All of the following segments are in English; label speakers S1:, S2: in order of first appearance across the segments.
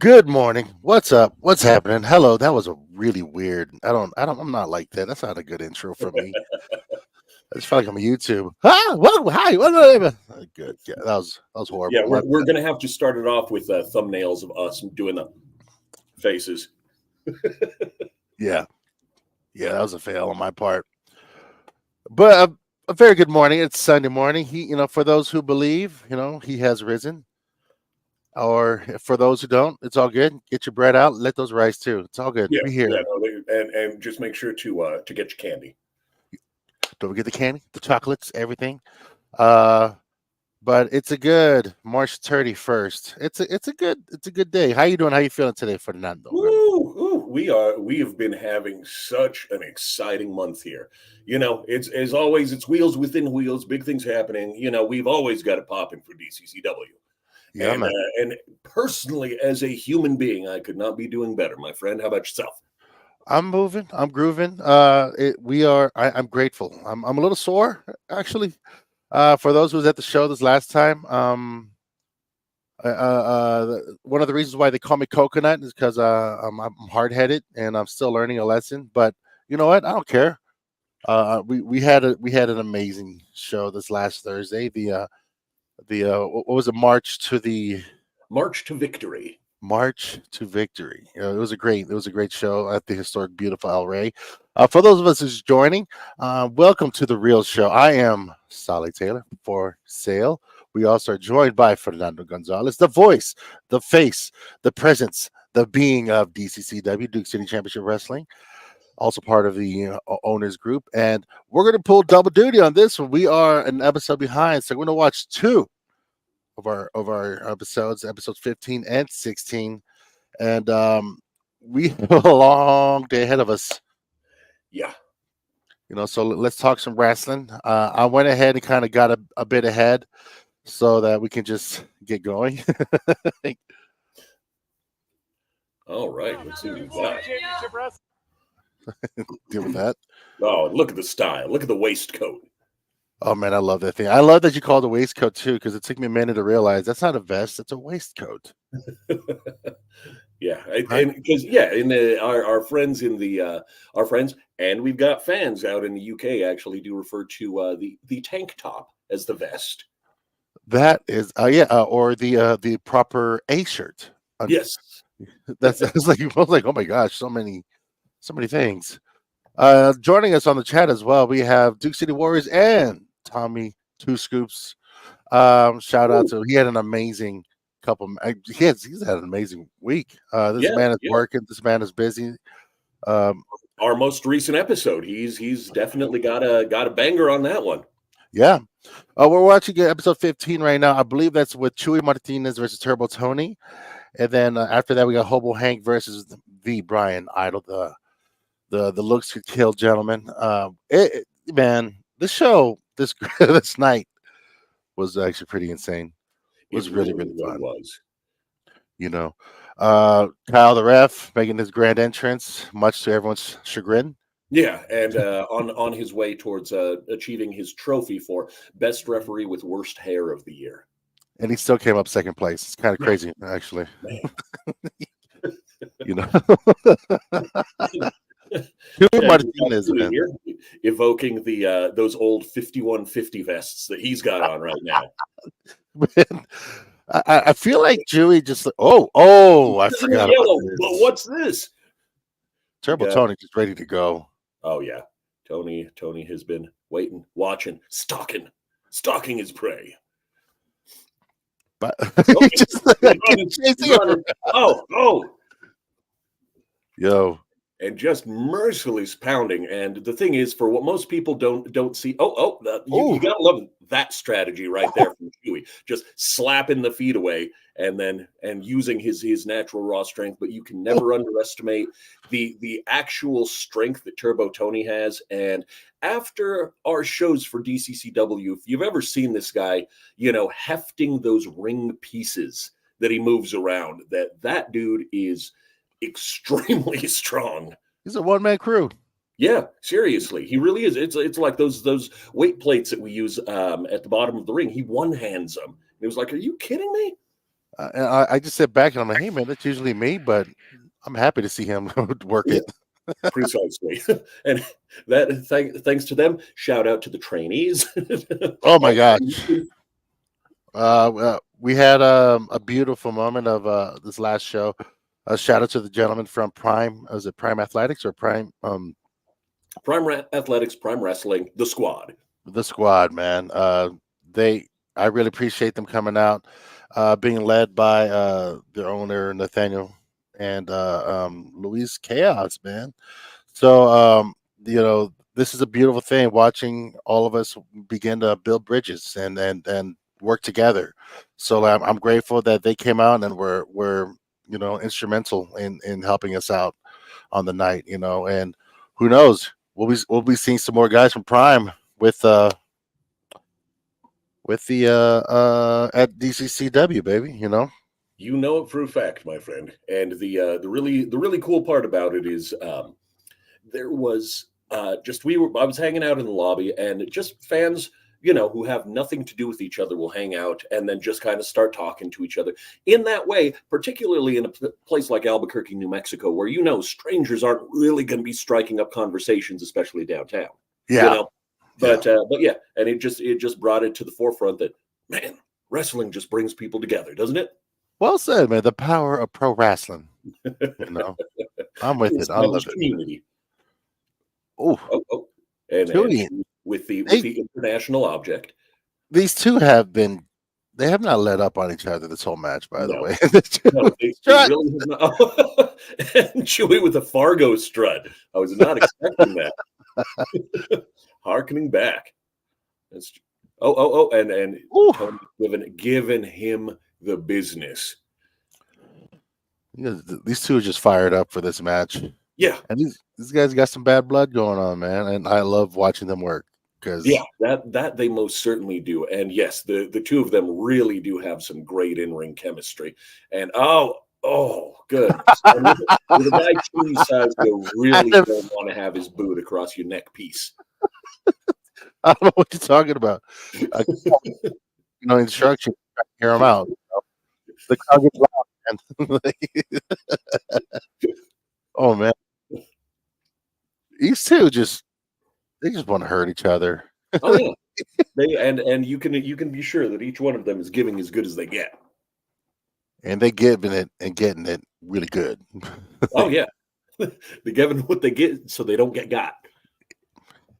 S1: Good morning. What's up? What's happening? Hello. That was a really weird. I'm not like that. That's not a good intro for me. I just felt like I'm on YouTube. Whoa, hi. Good. Yeah, that was
S2: Yeah,
S1: horrible.
S2: we're gonna have to start it off with thumbnails of us doing the faces.
S1: Yeah, yeah, that was a fail on my part. But a very good morning. It's Sunday morning. For those who believe, he has risen. Or for those who don't, it's all good. Get your bread out. Let those rise too. It's all good.
S2: Yeah,
S1: We
S2: yeah,
S1: here.
S2: no, and just make sure to get your candy.
S1: Don't forget the candy, the chocolates, everything. Uh, But it's a good March 31st. It's a good day. How you doing? How you feeling today, Fernando?
S2: We have been having such an exciting month here. It's as always, it's wheels within wheels, big things happening. We've always got it popping for DCCW.
S1: Yeah,
S2: And
S1: man.
S2: personally, as a human being, I could not be doing better, my friend. How about yourself?
S1: I'm moving. I'm grooving. We are. I'm grateful. I'm a little sore actually. For those who was at the show this last time, one of the reasons why they call me Coconut is because I'm hard headed and I'm still learning a lesson. But you know what? I don't care. We had an amazing show this last Thursday. What was it?
S2: March to victory.
S1: March to Victory. It was a great show at the historic, beautiful El Rey. For those of us who's joining, welcome to the Real Show. I am Sally Taylor for sale. We also are joined by Fernando Gonzalez, the voice, the face, the presence, the being of DCCW, Duke City Championship Wrestling. Also part of the owners group, and we're going to pull double duty on this one. We are an episode behind, so we're going to watch two of our episodes 15 and 16, and we have a long day ahead of us.
S2: Yeah.
S1: So let's talk some wrestling. I went ahead and kind of got a bit ahead so that we can just get going.
S2: All right. Let's see what we got.
S1: Deal with that.
S2: Oh, look at the style. Look at the waistcoat.
S1: Oh man, I love that thing. I love that you call it a waistcoat too, because it took me a minute to realize that's not a vest; it's a waistcoat.
S2: Yeah,
S1: Right?
S2: and because our friends our friends, and we've got fans out in the UK actually do refer to the tank top as the vest.
S1: That is, or the proper A shirt.
S2: Yes.
S1: That's like I was like, oh my gosh, so many things. Joining us on the chat as well, we have Duke City Warriors and Tommy Two Scoops. Shout out to he had an amazing he's had an amazing week. This
S2: Yeah,
S1: man is
S2: yeah.
S1: working. This man is busy.
S2: Our most recent episode, he's definitely got a banger on that one.
S1: Yeah. We're watching episode 15 right now. I believe that's with Chuey Martinez versus Turbo Tony, and then after that we got Hobo Hank versus the Bryan Idol, the looks could kill gentleman. Man, the show this this night was actually pretty insane. It was
S2: It
S1: really,
S2: really,
S1: really
S2: really
S1: fun.
S2: was.
S1: You know, Kyle the ref making his grand entrance, much to everyone's chagrin.
S2: Yeah, and on his way towards achieving his trophy for best referee with worst hair of the year.
S1: And he still came up second place. It's kind of
S2: Man,
S1: crazy, actually.
S2: man.
S1: You know,
S2: Yeah,
S1: Martinez, man.
S2: here, evoking the those old 5150 vests that he's got on right now.
S1: Man, I feel like Chewy just I
S2: It's in the
S1: forgot about
S2: yellow, but
S1: this.
S2: what's this?
S1: Turbo
S2: got-
S1: Tony just ready to go.
S2: Oh yeah, Tony has been waiting, watching, stalking his prey.
S1: But
S2: Oh,
S1: he just
S2: he's
S1: chasing him.
S2: running. Oh,
S1: Yo,
S2: and just mercilessly pounding. And the thing is, for what most people don't see, you
S1: Ooh.
S2: gotta love that strategy right there from Chewy, just slapping the feet away and using his natural raw strength. But you can never underestimate the actual strength that Turbo Tony has. And after our shows for DCCW, if you've ever seen this guy, hefting those ring pieces that he moves around, that dude is extremely strong.
S1: he's a one-man crew.
S2: Yeah, seriously, he really is. It's like those weight plates that we use at the bottom of the ring. He one hands them. It was like, are you kidding me?
S1: And I just sit back and I'm like, hey man, that's usually me, but I'm happy to see him work
S2: Yeah,
S1: it.
S2: precisely. And thanks to them, shout out to the trainees.
S1: Oh my
S2: All
S1: gosh. We had a beautiful moment of this last show. A shout out to the gentleman from Prime. Was it Prime Athletics or Prime?
S2: Athletics, Prime Wrestling, the squad.
S1: The squad, man. They, I really appreciate them coming out, being led by their owner Nathaniel and Luis Chaos, man. So this is a beautiful thing. Watching all of us begin to build bridges and work together. So I'm grateful that they came out and were instrumental in helping us out on the night. And who knows, we'll be seeing some more guys from Prime with the at DCCW, baby.
S2: You know it for a fact, my friend. And the really cool part about it is there was I was hanging out in the lobby, and just fans, who have nothing to do with each other will hang out and then just kind of start talking to each other in that way, particularly in a place like Albuquerque, New Mexico, where strangers aren't really going to be striking up conversations, especially downtown.
S1: Yeah.
S2: But yeah, and it just brought it to the forefront that, man, wrestling just brings people together, doesn't it?
S1: Well said, man. The power of pro wrestling. I'm with it. I love it.
S2: Community.
S1: Oh,
S2: and
S1: Chuey,
S2: with the international object.
S1: These two they have not let up on each other this whole match, by the way.
S2: No, they really have not. And Chuey with a Fargo strut. I was not expecting that. Harkening back. That's and Tony giving him the business.
S1: These two are just fired up for this match.
S2: Yeah,
S1: and these guys got some bad blood going on, man, and I love watching them work.
S2: That they most certainly do. And yes, the two of them really do have some great in-ring chemistry. And good. With a guy Chuey's size, you really don't want to have his boot across your neck piece.
S1: I don't know what you're talking about. Instructions, hear them out. The crowd gets loud, man. Oh man, these two they just want to hurt each other.
S2: Oh yeah, and you can be sure that each one of them is giving as good as they get,
S1: and they giving it and getting it really good.
S2: Oh yeah, they're giving what they get so they don't get got.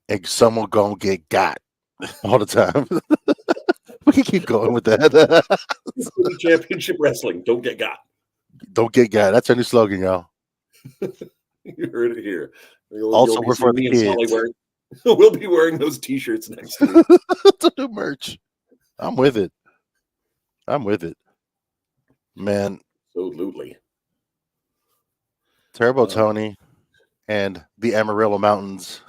S1: And someone gonna get got all the time. We can keep going with that.
S2: Championship wrestling, don't get got.
S1: Don't get got. That's our new slogan, y'all.
S2: You heard it here.
S1: Also, we're for the kids.
S2: We'll be wearing those T-shirts next week.
S1: The new merch. I'm with it. Man.
S2: Absolutely.
S1: Turbo Tony and the Amarillo Mountains.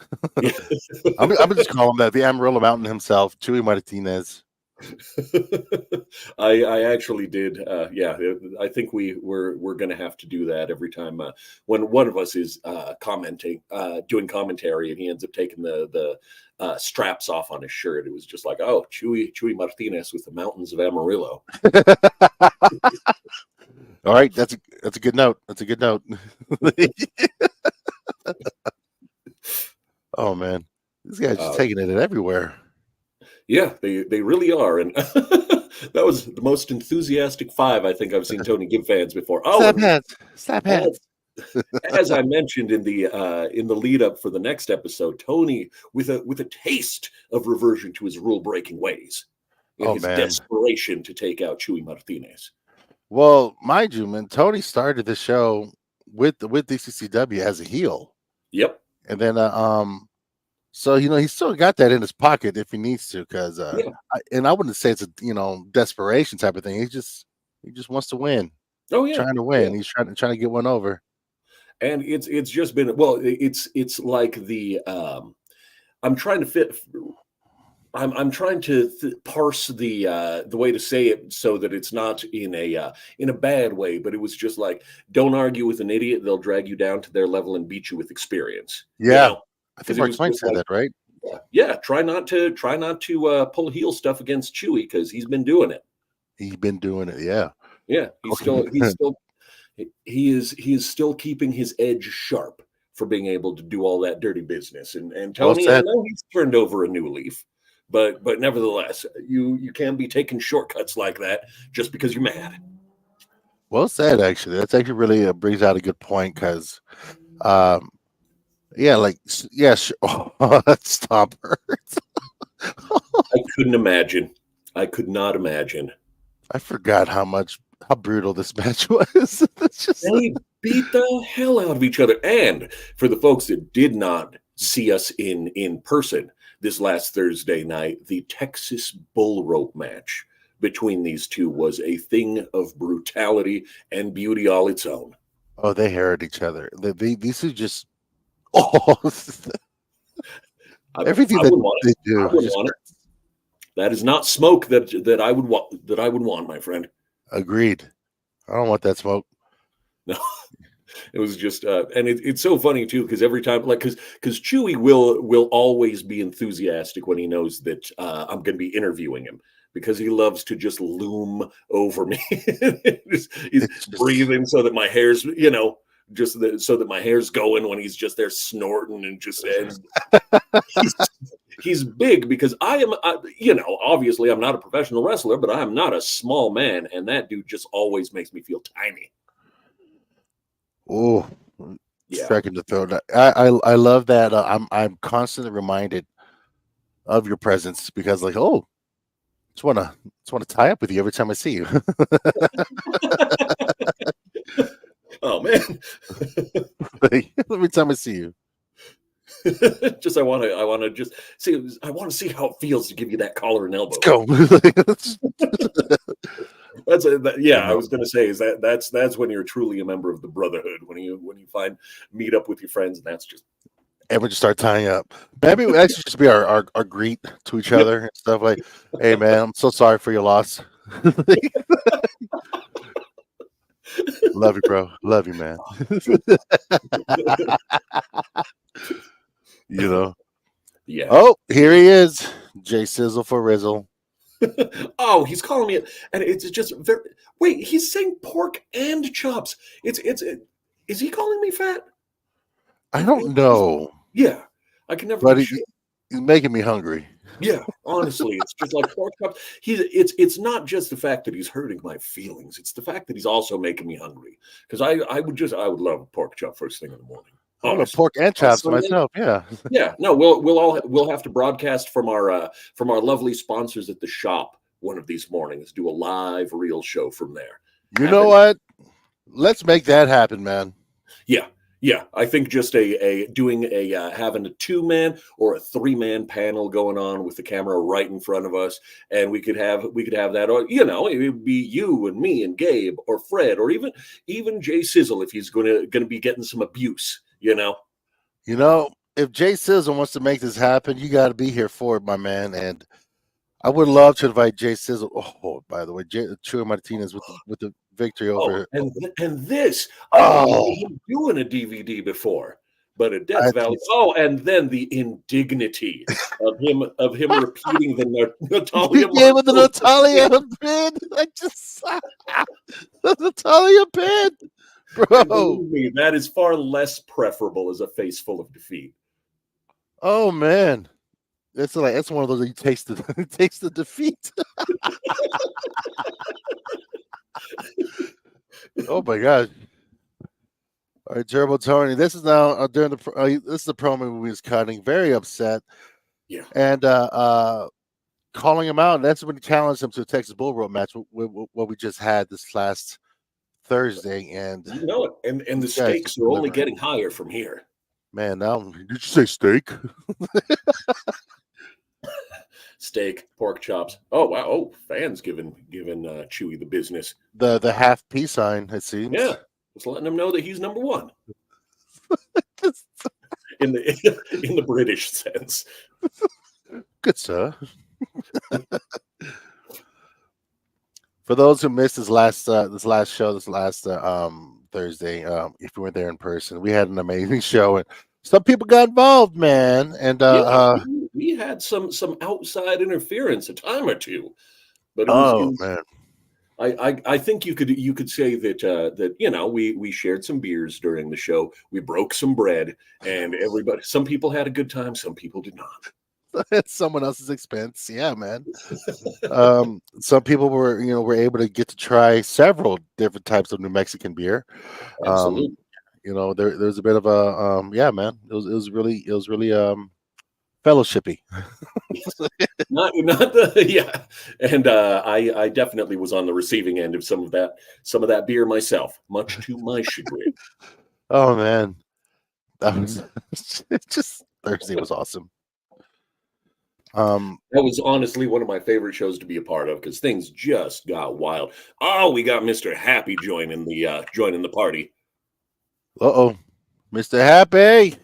S1: I'm just calling him that. The Amarillo Mountain himself, Chuey Martinez.
S2: I actually did. I think we're going to have to do that every time when one of us is doing commentary, and he ends up taking the straps off on his shirt. It was just like, oh, Chuey Martinez with the mountains of Amarillo.
S1: All right, that's a good note. Oh man, this guy's just taking it everywhere.
S2: Yeah, they really are, and that was the most enthusiastic 5 I think I've seen Tony give fans before.
S1: Slap hands.
S2: As I mentioned in the lead up for the next episode, Tony with a taste of reversion to his rule breaking ways in his desperation to take out Chuey Martinez.
S1: Well, mind you, man, Tony started the show with DCCW as a heel.
S2: Yep,
S1: and then so he's still got that in his pocket if he needs to, because I wouldn't say it's a desperation type of thing. He just wants to win.
S2: Oh yeah,
S1: trying to win. Yeah. He's trying to get one over.
S2: And it's just been it's like the I'm trying to parse the way to say it so that it's not in a bad way, but it was just like, don't argue with an idiot; they'll drag you down to their level and beat you with experience.
S1: Yeah. I think Mark Twain said that, right?
S2: Yeah, try not to pull heel stuff against Chuey, because he's been doing it.
S1: Yeah.
S2: Yeah, he is still keeping his edge sharp for being able to do all that dirty business. And
S1: Well
S2: Tony, I
S1: said.
S2: know he's turned over a new leaf, but nevertheless, you can't be taking shortcuts like that just because you're mad.
S1: Well said. Actually, that's actually really brings out a good point because, um, yeah, like yeah, oh, that stomp hurts.
S2: I couldn't imagine. I could not imagine.
S1: I forgot how brutal this match was. It's just
S2: They beat the hell out of each other. And for the folks that did not see us in person this last Thursday night, the Texas bull rope match between these two was a thing of brutality and beauty all its own.
S1: oh, they hurt each other. These are just oh,
S2: I,
S1: everything
S2: I
S1: that
S2: wouldn't want
S1: they
S2: it. I
S1: do.
S2: wouldn't
S1: Just
S2: want it. That is not smoke that I would want. That I would want, my friend.
S1: agreed. I don't want that smoke.
S2: No. It was just, and it's so funny too because every time, like, because Chewy will always be enthusiastic when he knows that I'm going to be interviewing him because he loves to just loom over me. he's
S1: It's just
S2: breathing so that my hair's, so that my hair's going when he's just there snorting and he's, he's big because obviously I'm not a professional wrestler, but I'm not a small man, and that dude just always makes me feel tiny.
S1: oh,
S2: Yeah.
S1: striking the throat. I love that. I'm constantly reminded of your presence because like just wanna tie up with you every time I see you.
S2: Oh man.
S1: Every time I see you.
S2: I want to just see. I want to see how it feels to give you that collar and elbow.
S1: Let's go.
S2: Yeah. I was going to say is that's when you're truly a member of the brotherhood when you meet up with your friends, and that's just
S1: And we just start tying up. Maybe we actually just be our greet to each other and stuff like, "Hey, man, I'm so sorry for your loss. Love you, bro. Love you, man." You know.
S2: yeah.
S1: Oh, here he is, Jay Sizzle for Rizzle.
S2: Oh, he's calling me, and it's just very. Wait, he's saying pork and chops. Is he calling me fat?
S1: I don't know,
S2: Yeah, I can never
S1: but
S2: be sure.
S1: he's making me hungry.
S2: Yeah, honestly, it's just like pork chops. It's not just the fact that he's hurting my feelings. It's the fact that he's also making me hungry. Because I would love a pork chop first thing in the morning.
S1: I want
S2: Honestly.
S1: pork and
S2: On
S1: chops
S2: Sunday,
S1: myself. Yeah.
S2: yeah, no, we'll have to broadcast from our lovely sponsors at the shop one of these mornings. Do a live real show from there.
S1: You know what? Let's make that happen, man.
S2: Yeah. Yeah, I think just having a 2-man or a 3-man panel going on with the camera right in front of us, and we could have that, or it would be you and me and Gabe or Fred or even Jay Sizzle if he's gonna be getting some abuse.
S1: If Jay Sizzle wants to make this happen, you got to be here for it, my man. And I would love to invite Jay Sizzle. Oh, by the way, Chuey Martinez with the victory over.
S2: And this
S1: Oh,
S2: been doing a DVD before, but a Death
S1: I
S2: Valley.
S1: think-
S2: Oh, and then the indignity of him repeating the Natalia.
S1: He gave him the Natalia pin. I just the Natalia pin, bro.
S2: Believe me, that is far less preferable as a face full of defeat.
S1: Oh man, it's one of those you taste the defeat. Oh my gosh. All right, Turbo Tony. This is now during this is the promo we was cutting. Very upset.
S2: Yeah.
S1: And calling him out. And that's when he challenged him to a Texas Bull Rope match. What we just had this last Thursday. And
S2: You know it. And the stakes are only getting higher from here.
S1: Man, now did you say steak?
S2: Steak, pork chops. Oh wow! Oh, fans giving Chewy the business.
S1: The half peace sign, it seems.
S2: Yeah, just letting him know that he's number one in the British sense.
S1: Good sir. For those who missed this last Thursday, if you weren't there in person, we had an amazing show, and some people got involved, man. And
S2: we had some outside interference a time or two, but
S1: man,
S2: I think you could say that that we shared some beers during the show. We broke some bread, and everybody. Some people had a good time. Some people did not.
S1: At someone else's expense. Yeah, man. Some people were able to get to try several different types of New Mexican beer. Um,
S2: Absolutely.
S1: there's a bit of a yeah, man. It was really fellowshippy.
S2: Not the yeah, and I definitely was on the receiving end of some of that beer myself, much to my chagrin.
S1: Oh man, that was just Thursday was awesome.
S2: That was honestly one of my favorite shows to be a part of because things just got wild. Oh, we got Mr. Happy joining the party.
S1: Oh, Mr. Happy.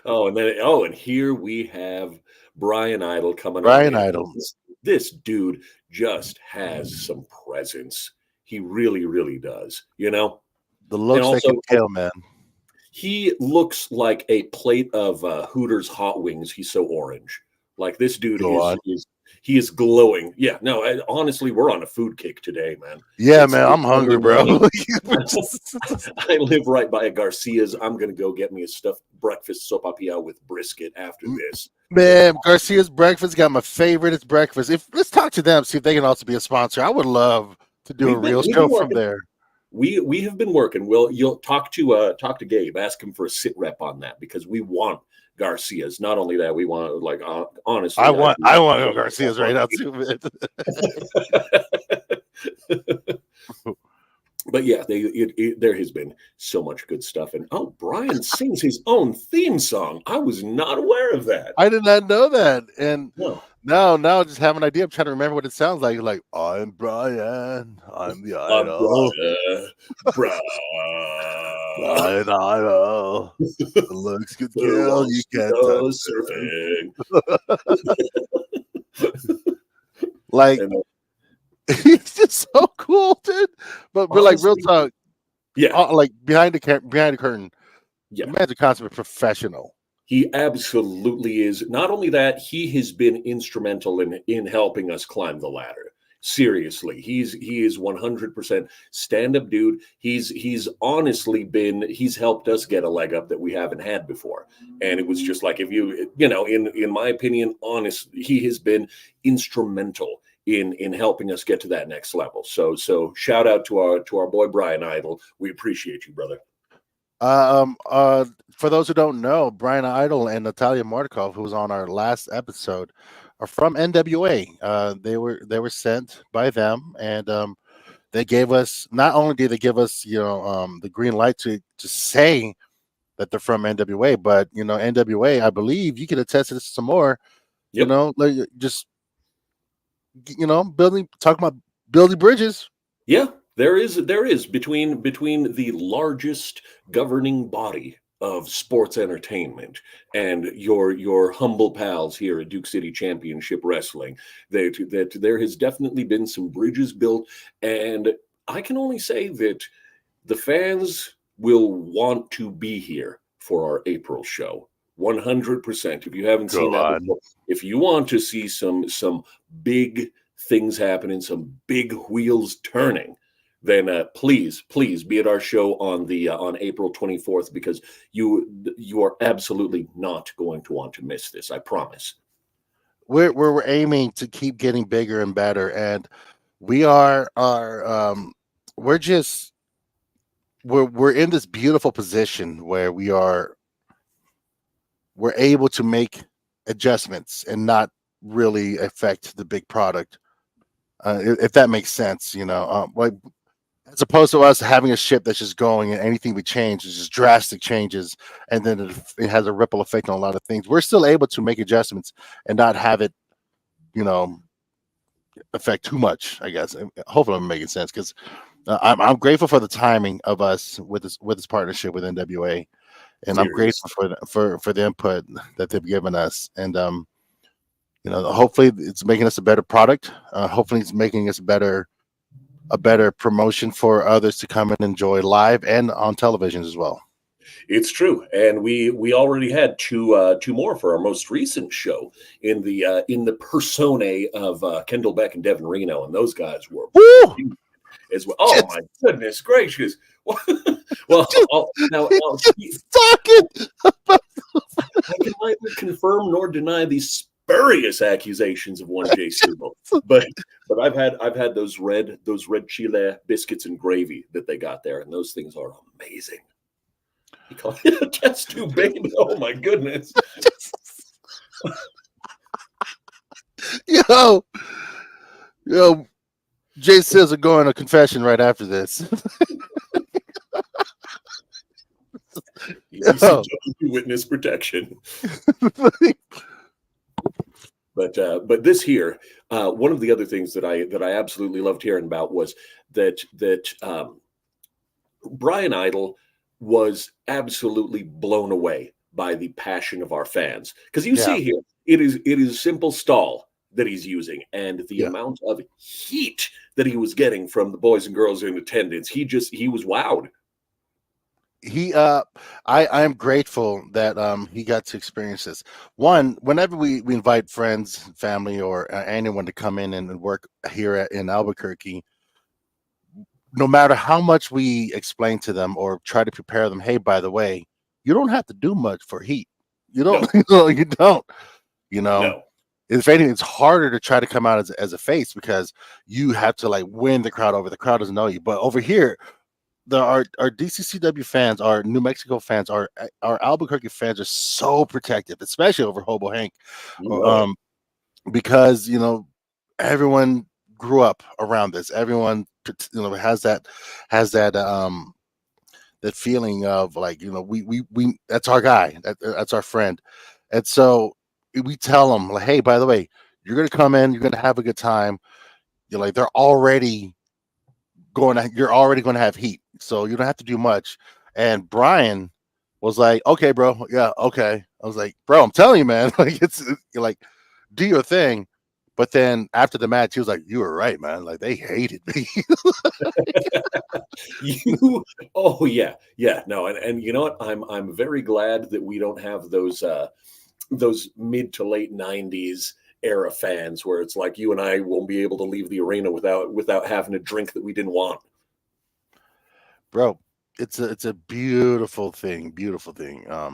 S2: And here we have Bryan Idol coming on
S1: Bryan
S2: in.
S1: Idol.
S2: This dude just has some presence. He really, really does.
S1: The
S2: And
S1: looks they
S2: also,
S1: can kill, man.
S2: he looks like a plate of Hooters hot wings. He's so orange. Like this dude
S1: Go on.
S2: he is glowing. Yeah, no, honestly, we're on a food kick today, man.
S1: Yeah,
S2: It's
S1: man, I'm hungry, bro.
S2: I live right by a Garcia's. I'm gonna go get me a stuffed breakfast sopapilla with brisket after this.
S1: Man, Garcia's breakfast got my favorite. It's breakfast. Let's talk to them, see if they can also be a sponsor. I would love to do a real show from there.
S2: We have been working. You'll talk to Gabe, ask him for a sit rep on that because we want Garcia's. Not only that, we want honestly.
S1: I want to go Garcia's right now too, man.
S2: But yeah, there has been so much good stuff. And Bryan sings his own theme song. I was not aware of that.
S1: I did not know that. And
S2: no.
S1: now I just have an idea. I'm trying to remember what it sounds like. Like, I'm Bryan. I'm the idol.
S2: Bryan.
S1: Bryan Idol. The looks good kill. You can't touch surfing. Like, he's just so cool, dude. But like real talk,
S2: yeah,
S1: like behind the curtain,
S2: yeah,
S1: the man's a consummate professional.
S2: He absolutely is. Not only that, he has been instrumental in helping us climb the ladder. Seriously, he is 100% stand-up dude. He's honestly he's helped us get a leg up that we haven't had before. And it was just like, if in my opinion, he has been instrumental in helping us get to that next level. So shout out to our boy Bryan Idol. We appreciate you, brother.
S1: For those who don't know, Bryan Idol and Natalia Mordkov, who was on our last episode, are from NWA. They were sent by them, and they gave us, not only did they give us the green light to say that they're from NWA, but NWA, I believe you could attest to this some more.
S2: Yep.
S1: Like just talking about building bridges.
S2: Yeah, there is between the largest governing body of sports entertainment and your humble pals here at Duke City Championship Wrestling, that there has definitely been some bridges built, and I can only say that the fans will want to be here for our April show. 100%. If you haven't seen that before, if you want to see some big things happening, some big wheels turning, then please be at our show on April 24th, because you are absolutely not going to want to miss this. I promise.
S1: We're aiming to keep getting bigger and better, and we're in this beautiful position where we're able to make adjustments and not really affect the big product, if that makes sense. Like, as opposed to us having a ship that's just going and anything we change is just drastic changes, and then it has a ripple effect on a lot of things. We're still able to make adjustments and not have it, affect too much, I guess. Hopefully I'm making sense, because I'm grateful for the timing of us with this partnership with NWA, and I'm grateful for the input that they've given us, and hopefully it's making us a better product. Hopefully it's making us a better promotion for others to come and enjoy live and on television as well.
S2: It's true, and we already had two more for our most recent show in the personae of Kendall Beck and Devin Reno, and those guys were
S1: Woo!
S2: as well. Oh
S1: Just,
S2: my goodness gracious! Well,
S1: just,
S2: now
S1: just talking.
S2: I can neither confirm nor deny these spurious accusations of one J Sizzle, but I've had those red chile biscuits and gravy that they got there, and those things are amazing. You call it a test tube, baby. Oh my goodness.
S1: Yo, yo, Jay says are going to confession right after this.
S2: ECW witness protection. But this here, one of the other things that I absolutely loved hearing about was that Bryan Idol was absolutely blown away by the passion of our fans, because you see here it is simple stall that he's using, and the amount of heat that he was getting from the boys and girls in attendance, he was wowed.
S1: I am grateful that he got to experience this. One, whenever we invite friends, family, or anyone to come in and work here in Albuquerque, no matter how much we explain to them or try to prepare them, hey, by the way, you don't have to do much for heat. You don't.
S2: No.
S1: You don't.
S2: No.
S1: If anything, it's harder to try to come out as a face, because you have to like win the crowd over. The crowd doesn't know you. But over here, our DCCW fans, our New Mexico fans, our Albuquerque fans are so protective, especially over Hobo Hank, because everyone grew up around this. Everyone has that that feeling of like, we that's our guy, that's our friend, and so we tell them like, hey, by the way, you're gonna come in, you're gonna have a good time. You're like, you're already going to have heat, so you don't have to do much. And Bryan was like, okay, bro, yeah, okay. I was like, bro, I'm telling you, man, like you're like, do your thing. But then after the match, he was like, you were right, man. Like, they hated me.
S2: Oh yeah, no, and you know what? I'm very glad that we don't have those mid to late '90s era fans where it's like you and I won't be able to leave the arena without having a drink that we didn't want.
S1: Bro, it's a beautiful thing.
S2: Yeah,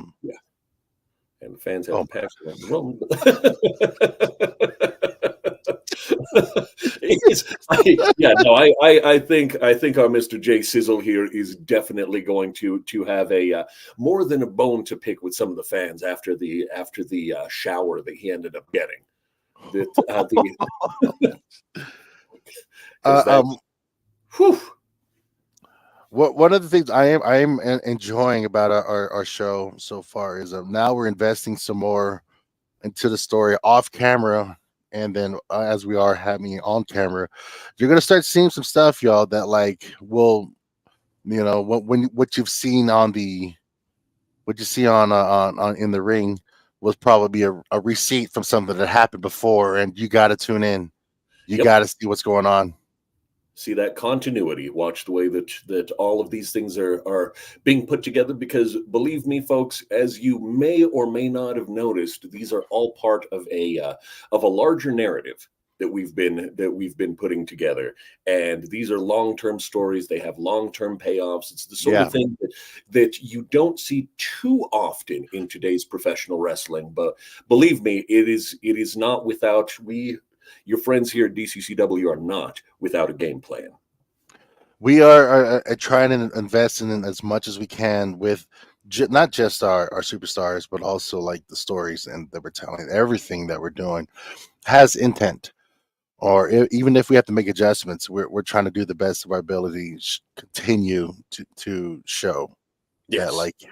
S2: and the fans have
S1: Oh,
S2: passion. Well, I think our Mr. J Sizzle here is definitely going to have a more than a bone to pick with some of the fans after the shower that he ended up getting. Whew.
S1: One of the things I am enjoying about our show so far is now we're investing some more into the story off camera, and then as we are having it on camera, you're gonna start seeing some stuff, y'all, that like will, what you've seen on in the ring was probably a receipt from something that happened before, and you got to tune in. You got to see what's going on.
S2: See that continuity. Watch the way that all of these things are being put together, because believe me, folks, as you may or may not have noticed, these are all part of a larger narrative that we've been putting together. And these are long-term stories. They have long-term payoffs. It's the sort of thing that you don't see too often in today's professional wrestling. But believe me, it is not without your friends here at DCCW are not without a game plan.
S1: We are trying to invest in as much as we can with not just our superstars, but also like the stories and that we're telling. Everything that we're doing has intent, or even if we have to make adjustments, we're trying to do the best of our ability, continue to show that, like,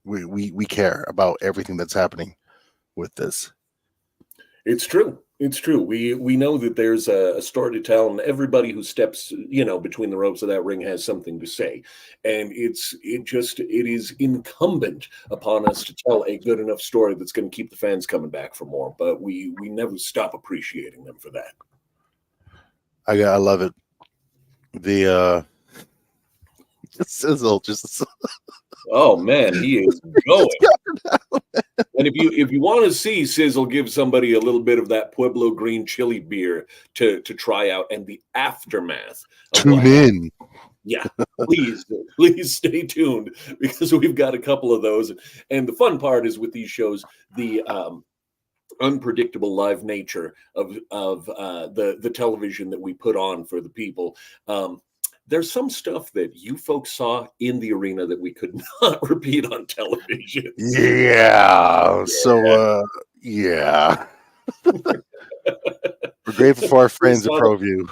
S1: we care about everything that's happening with this.
S2: It's true. It's true. We know that there's a story to tell, and everybody who steps, between the ropes of that ring has something to say. And it is incumbent upon us to tell a good enough story that's going to keep the fans coming back for more. But we never stop appreciating them for that.
S1: I love it. The sizzle just
S2: Oh man, he is
S1: Just
S2: going.
S1: go-
S2: And if you want to see Sizzle give somebody a little bit of that Pueblo Green chili beer to try out, and the aftermath of what
S1: Tune
S2: happened,
S1: in.
S2: yeah, please stay tuned because we've got a couple of those. And the fun part is with these shows, the unpredictable live nature of the television that we put on for the people. There's some stuff that you folks saw in the arena that we could not repeat on television.
S1: Yeah. So yeah. We're grateful for our
S2: We
S1: friends at
S2: saw the
S1: ProView.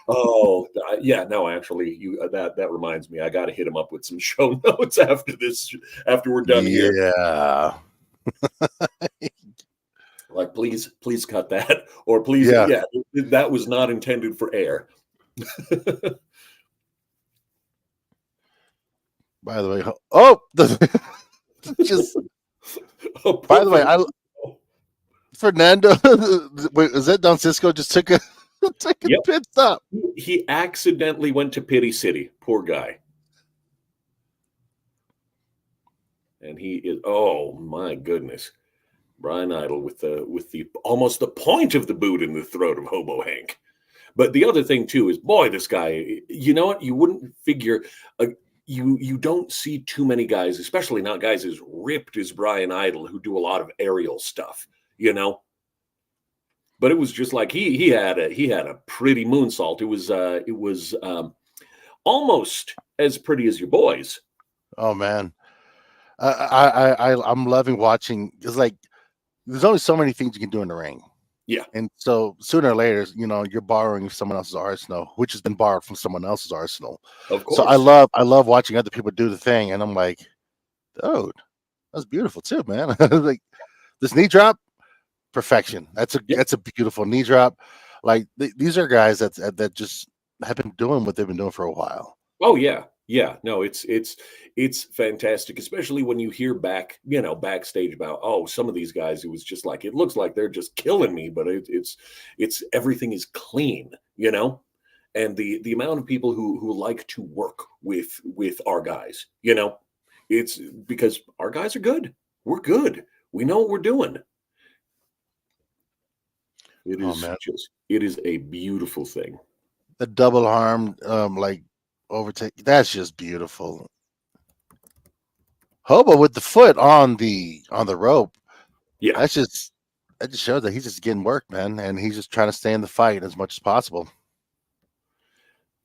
S2: Oh, yeah, no, actually, that reminds me. I got to hit him up with some show notes after this, after we're done here.
S1: Yeah.
S2: Like, please cut that, or please,
S1: Yeah.
S2: yeah, that was not intended for air.
S1: By the way, just
S2: Oh,
S1: by the way, I
S2: Francisco.
S1: Fernando. Wait, is that Don Cisco just took a took a
S2: Yep,
S1: pit stop?
S2: he accidentally went to Pity City. Poor guy. And he is. Oh my goodness, Bryan Idol with the almost the point of the boot in the throat of Hobo Hank. But the other thing too is, boy, this guy. You know what? You wouldn't figure. You don't see too many guys, especially not guys as ripped as Bryan Idol, who do a lot of aerial stuff. You know. But it was just like he had a pretty moonsault. It was almost as pretty as your boys.
S1: Oh man, I'm loving watching. It's like there's only so many things you can do in the ring.
S2: Yeah,
S1: And so sooner or later, you're borrowing someone else's arsenal, which has been borrowed from someone else's arsenal.
S2: of
S1: So
S2: course.
S1: I love watching other people do the thing, and I'm like, dude, that's beautiful too, man. Like this knee drop, perfection.
S2: Yeah.
S1: That's a beautiful knee drop. Like these are guys that just have been doing what they've been doing for a while.
S2: Oh yeah. Yeah. No, it's fantastic, especially when you hear backstage about, oh, some of these guys, it was just like, it looks like they're just killing me, but it's everything is clean, and the amount of people who like to work with our guys, it's because our guys are good. We're good. We know what we're doing.
S1: Oh man,
S2: It is a beautiful thing.
S1: the double arm, like overtake. That's just beautiful. Hobo with the foot on the rope.
S2: Yeah.
S1: That just shows that he's just getting work, man, and he's just trying to stay in the fight as much as possible.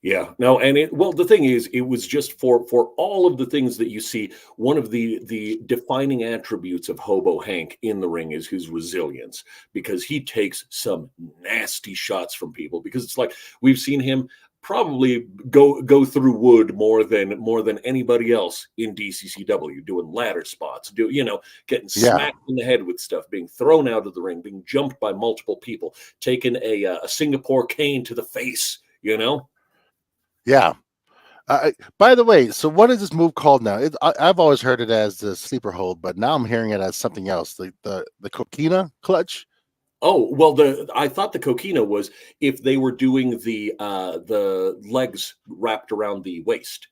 S2: Yeah, no, and the thing is, it was just for all of the things that you see. One of the defining attributes of Hobo Hank in the ring is his resilience, because he takes some nasty shots from people. Because it's like we've seen him probably go through wood more than anybody else in DCCW, doing ladder spots, getting
S1: Yeah,
S2: smacked in the head with stuff, being thrown out of the ring, being jumped by multiple people, taking a Singapore cane to the face,
S1: yeah. By the way, so what is this move called now? I've always heard it as the sleeper hold, but now I'm hearing it as something else. The coquina clutch.
S2: Oh, well, I thought the coquina was if they were doing the legs wrapped around the waist,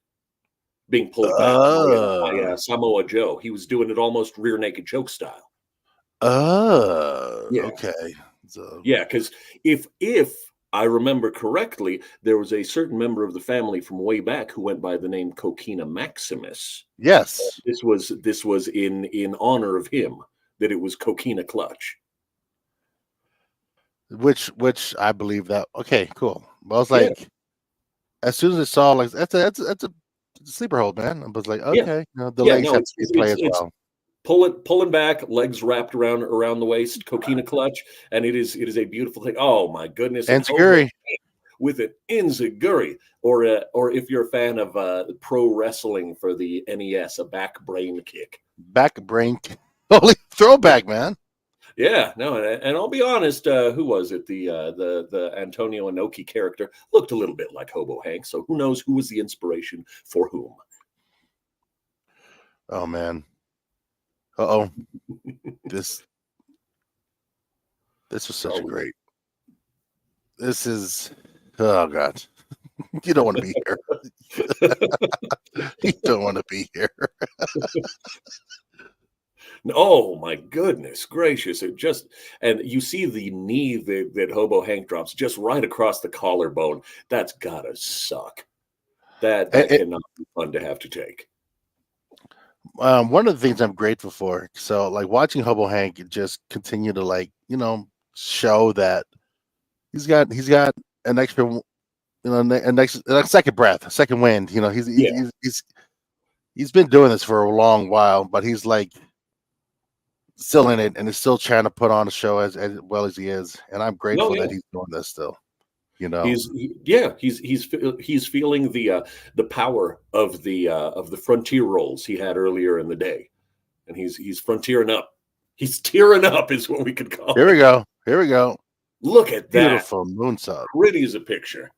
S2: being pulled back by
S1: Oh,
S2: Samoa Joe. He was doing it almost rear naked choke style.
S1: oh,
S2: Yeah,
S1: okay. So
S2: yeah, because if I remember correctly, there was a certain member of the family from way back who went by the name Coquina Maximus.
S1: yes,
S2: This was in honor of him, that it was Coquina Clutch.
S1: which I believe that. Okay, cool. But I was
S2: Yeah,
S1: like, as soon as I saw like that's a sleeper hold, man. I was like,
S2: yeah,
S1: okay, the
S2: yeah.
S1: legs
S2: No,
S1: have to
S2: it's
S1: be in
S2: it's
S1: play
S2: it's,
S1: as
S2: it's
S1: well.
S2: pulling back, legs wrapped around the waist, coquina clutch, and it is a beautiful thing. Oh my goodness! And
S1: And
S2: Hobo
S1: Saguri,
S2: with an enziguri, or if you're a fan of pro wrestling for the NES, a back brain kick.
S1: back brain, holy throwback, man.
S2: Yeah, no, and I'll be honest. Who was it? The Antonio Inoki character looked a little bit like Hobo Hank. So who knows who was the inspiration for whom?
S1: Oh man. Oh, this this was such a
S2: Oh,
S1: great. This is oh god. You don't want to be here. You don't want to be here.
S2: Oh my goodness gracious! And you see the knee that Hobo Hank drops just right across the collarbone. That's gotta suck. That
S1: And,
S2: cannot be fun to have to take.
S1: one of the things I'm grateful for, so like watching Hobo Hank just continue to show that he's got an extra, a second breath, a second wind.
S2: Yeah.
S1: He's been doing this for a long while, but he's like still in it and is still trying to put on a show as well as he is. And I'm
S2: No,
S1: grateful
S2: yeah.
S1: that he's doing this still.
S2: He's feeling the power of the frontier roles he had earlier in the day, and he's frontiering up. He's tearing up is what we could call
S1: Here
S2: it.
S1: we go. Here we go.
S2: Look at that.
S1: Beautiful moonsault.
S2: Pretty as a picture.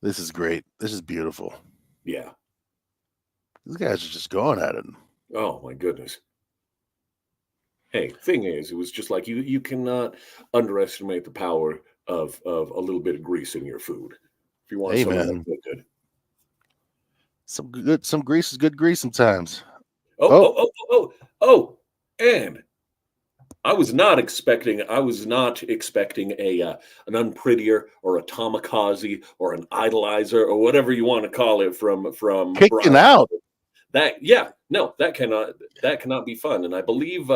S1: This is great. This is beautiful.
S2: Yeah.
S1: These guys are just going at it.
S2: Oh my goodness. Hey, thing is, it was just like you cannot underestimate the power of a little bit of grease in your food. If you want
S1: Hey,
S2: something
S1: man.
S2: that's good.
S1: Some grease is good grease sometimes.
S2: Oh, and I was not expecting a an unprettier or a kamikaze or an idolizer or whatever you want to call it from
S1: Kicking
S2: Bryan.
S1: out.
S2: That cannot be fun. And I believe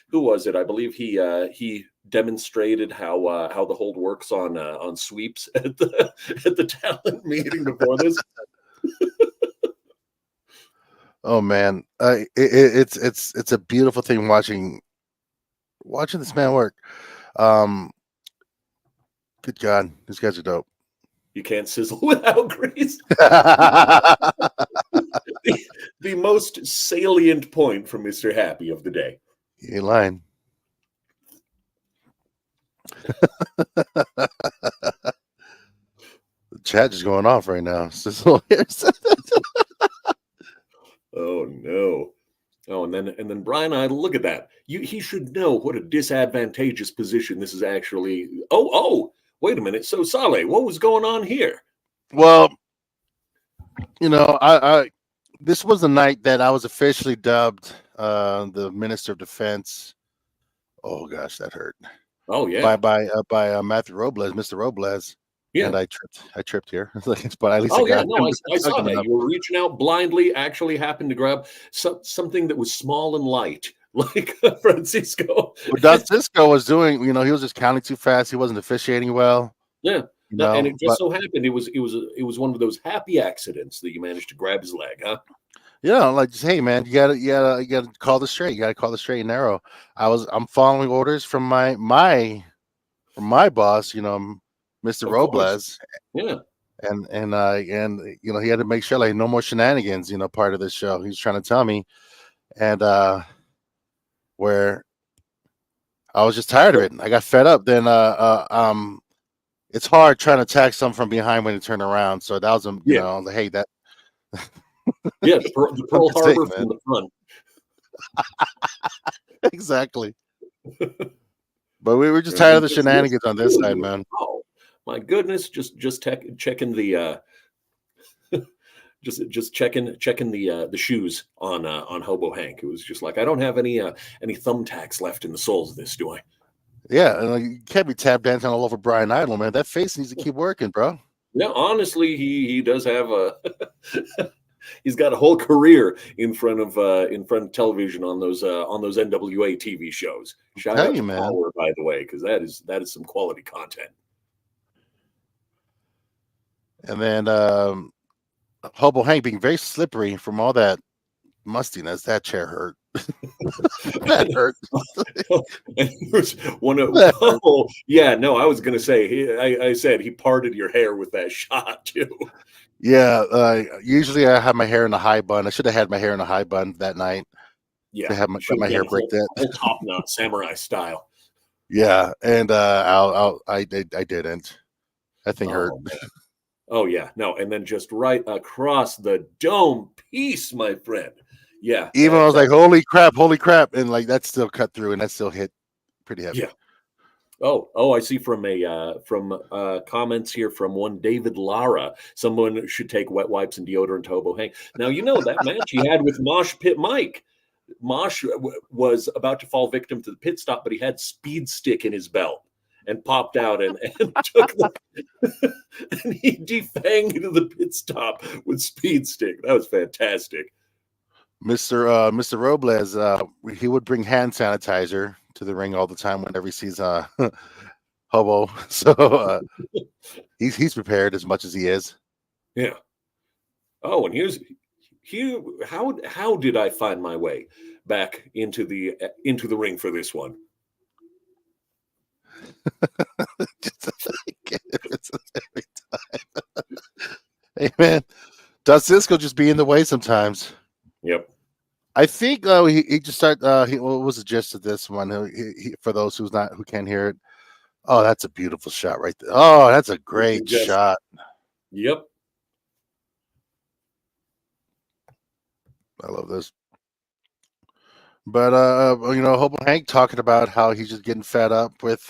S2: who was it? I believe he demonstrated how the hold works on sweeps at the talent meeting before this.
S1: Oh man, it's a beautiful thing watching this man work. Good God, these guys are dope.
S2: You can't sizzle without grease. The most salient point from Mr. Happy of the day.
S1: You ain't lying. The chat is going off right now.
S2: Oh no. Oh, and then Bryan, I look at that. He should know what a disadvantageous position this is actually. Oh, wait a minute. So Saleh, what was going on here?
S1: Well, I this was the night that I was officially dubbed the Minister of Defense. Oh gosh, that hurt.
S2: Oh yeah.
S1: By Matthew Robles, Mr. Robles.
S2: Yeah.
S1: And I tripped here. But at least
S2: I saw that. You were reaching out blindly, actually happened to grab something that was small and light, like Francisco.
S1: But Cisco was doing, he was just counting too fast. He wasn't officiating well.
S2: Yeah. And it just so happened it was one of those happy accidents that you managed to grab his leg, huh?
S1: Just, hey man, you gotta call this straight. You gotta call this straight and narrow. I'm following orders from my boss, Mr. Robles.
S2: Yeah.
S1: And he had to make sure like no more shenanigans, part of this show. He's trying to tell me. And where I was just tired of it. I got fed up. Then it's hard trying to attack something from behind when you turn around. So that was I was like, hey, that
S2: yeah, the Pearl Harbor from the front.
S1: Exactly. But we were just tired of the shenanigans on this side, man.
S2: Oh my goodness! Just checking the just checking the shoes on Hobo Hank. It was just like I don't have any thumbtacks left in the soles of this, do I?
S1: Yeah, and you can't be tap dancing all over Bryan Idol, man. That face needs to keep working, bro.
S2: Yeah, honestly, he does have a he's got a whole career in front of television on those NWA TV shows. Shout out to Power, by the way, because that is some quality content.
S1: And then Hobo Hank being very slippery from all that mustiness. That chair hurt. That hurt.
S2: I was gonna say I said he parted your hair with that shot too.
S1: Yeah, usually I have my hair in a high bun. I should have had my hair in a high bun that night.
S2: Yeah,
S1: to have my hair break that
S2: top knot samurai style.
S1: Yeah, and I didn't. That thing hurt.
S2: Man. Oh yeah, no, and then just right across the dome piece, my friend. Yeah.
S1: Even I was like, holy crap, and like that still cut through and that still hit pretty heavy.
S2: Yeah. Oh, I see from comments here from one David Lara. Someone should take wet wipes and deodorant to Hobo Hank. Now you know that match he had with Mosh Pit Mike. Mosh was about to fall victim to the pit stop, but he had Speed Stick in his belt and popped out and took the and he defanged the pit stop with Speed Stick. That was fantastic.
S1: Mr. Robles, he would bring hand sanitizer to the ring all the time whenever he sees Hobo. So he's prepared as much as he is.
S2: Yeah. Oh, and here how did I find my way back into the ring for this one?
S1: Every time. Hey man, does Cisco just be in the way sometimes?
S2: Yep.
S1: I think he just started. What was the gist of this one? He, for those who can't hear it. Oh, that's a beautiful shot right there. Oh, that's a great shot.
S2: Yep.
S1: I love this. But Hobo Hank talking about how he's just getting fed up with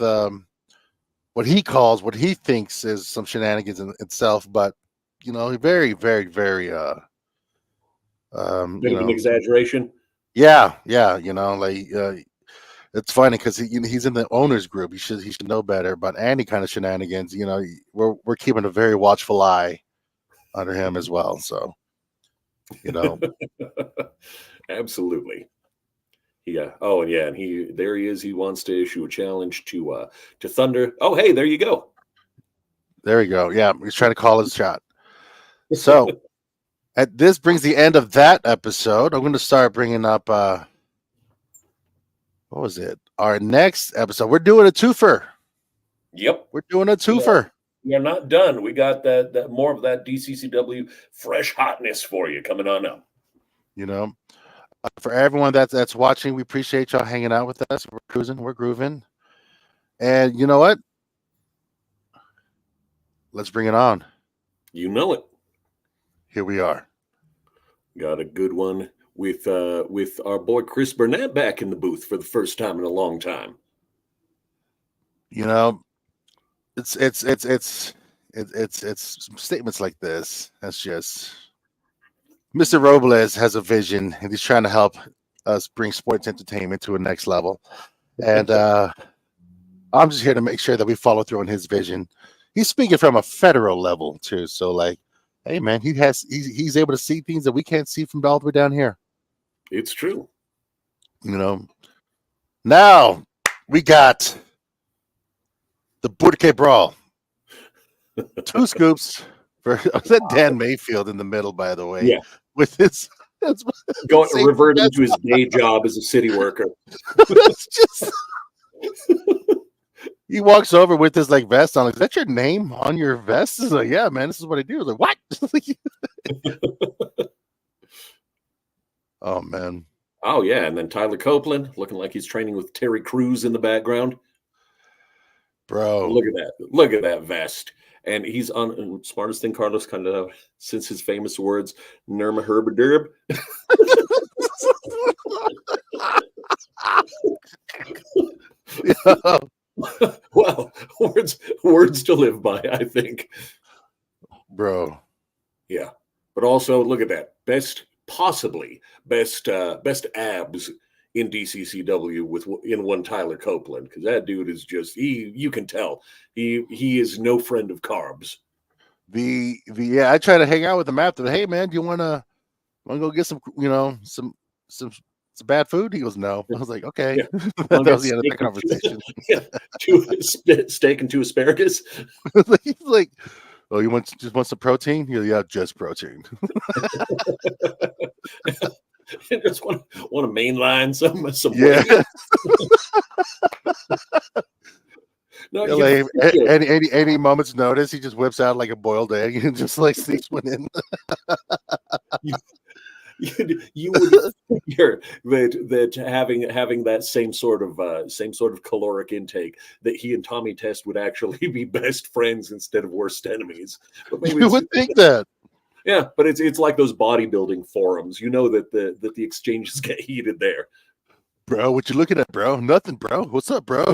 S1: what he thinks is some shenanigans in itself, but very, very, very
S2: Bit of an exaggeration.
S1: Yeah, it's funny because he's in the owners group. He should know better. But any kind of shenanigans, we're keeping a very watchful eye under him as well. So,
S2: Absolutely. Yeah. Oh, and yeah, and there he is. He wants to issue a challenge to Thunder. Oh, hey, there you go.
S1: There you go. Yeah, he's trying to call his shot. So, this brings the end of that episode. I'm going to start bringing up. What was it? Our next episode. We're doing a twofer.
S2: Yep.
S1: We're doing a twofer.
S2: We are not done. We got that more of that DCCW fresh hotness for you coming on up.
S1: For everyone that's watching, we appreciate y'all hanging out with us. We're cruising, we're grooving. And you know what? Let's bring it on.
S2: You know it.
S1: Here we are.
S2: Got a good one with our boy Chris Burnett back in the booth for the first time in a long time.
S1: It's statements like this. That's just Mr. Robles has a vision, and he's trying to help us bring sports entertainment to a next level. And I'm just here to make sure that we follow through on his vision. He's speaking from a federal level too. So, hey man, he's able to see things that we can't see from all the way down here.
S2: It's true.
S1: Now we got the Burque Brawl. 2 scoops for that Dan Mayfield in the middle, by the way.
S2: Yeah.
S1: With his
S2: reverting to his day job as a city worker.
S1: He walks over with his vest on. Is that your name on your vest? He's like, yeah, man, this is what I do. I was like, what? Oh man.
S2: Oh yeah, and then Tyler Copeland looking like he's training with Terry Crews in the background.
S1: Bro,
S2: look at that vest. And he's on smartest thing Carlos kind of since his famous words, Nirma Herbaderb. Well, words to live by, I think.
S1: Bro.
S2: Yeah. But also look at that. Best abs in DCCW in one Tyler Copeland, because that dude is just you can tell he is no friend of carbs.
S1: I try to hang out with him after. Hey man, do you want to go get some some bad food? He goes no. I was like, okay. Yeah. That was the end of the conversation.
S2: Yeah, steak and 2 asparagus.
S1: He's like, oh, you want some protein? He goes, yeah, just protein.
S2: Just want to mainline some
S1: yeah.
S2: No,
S1: any moment's notice, he just whips out like a boiled egg and just sneaks one in.
S2: You would figure that having that same sort of caloric intake, that he and Tommy Test would actually be best friends instead of worst enemies. But maybe
S1: you would think that.
S2: Yeah, but it's like those bodybuilding forums. That the exchanges get heated there.
S1: Bro, what you looking at, bro? Nothing, bro. What's up, bro?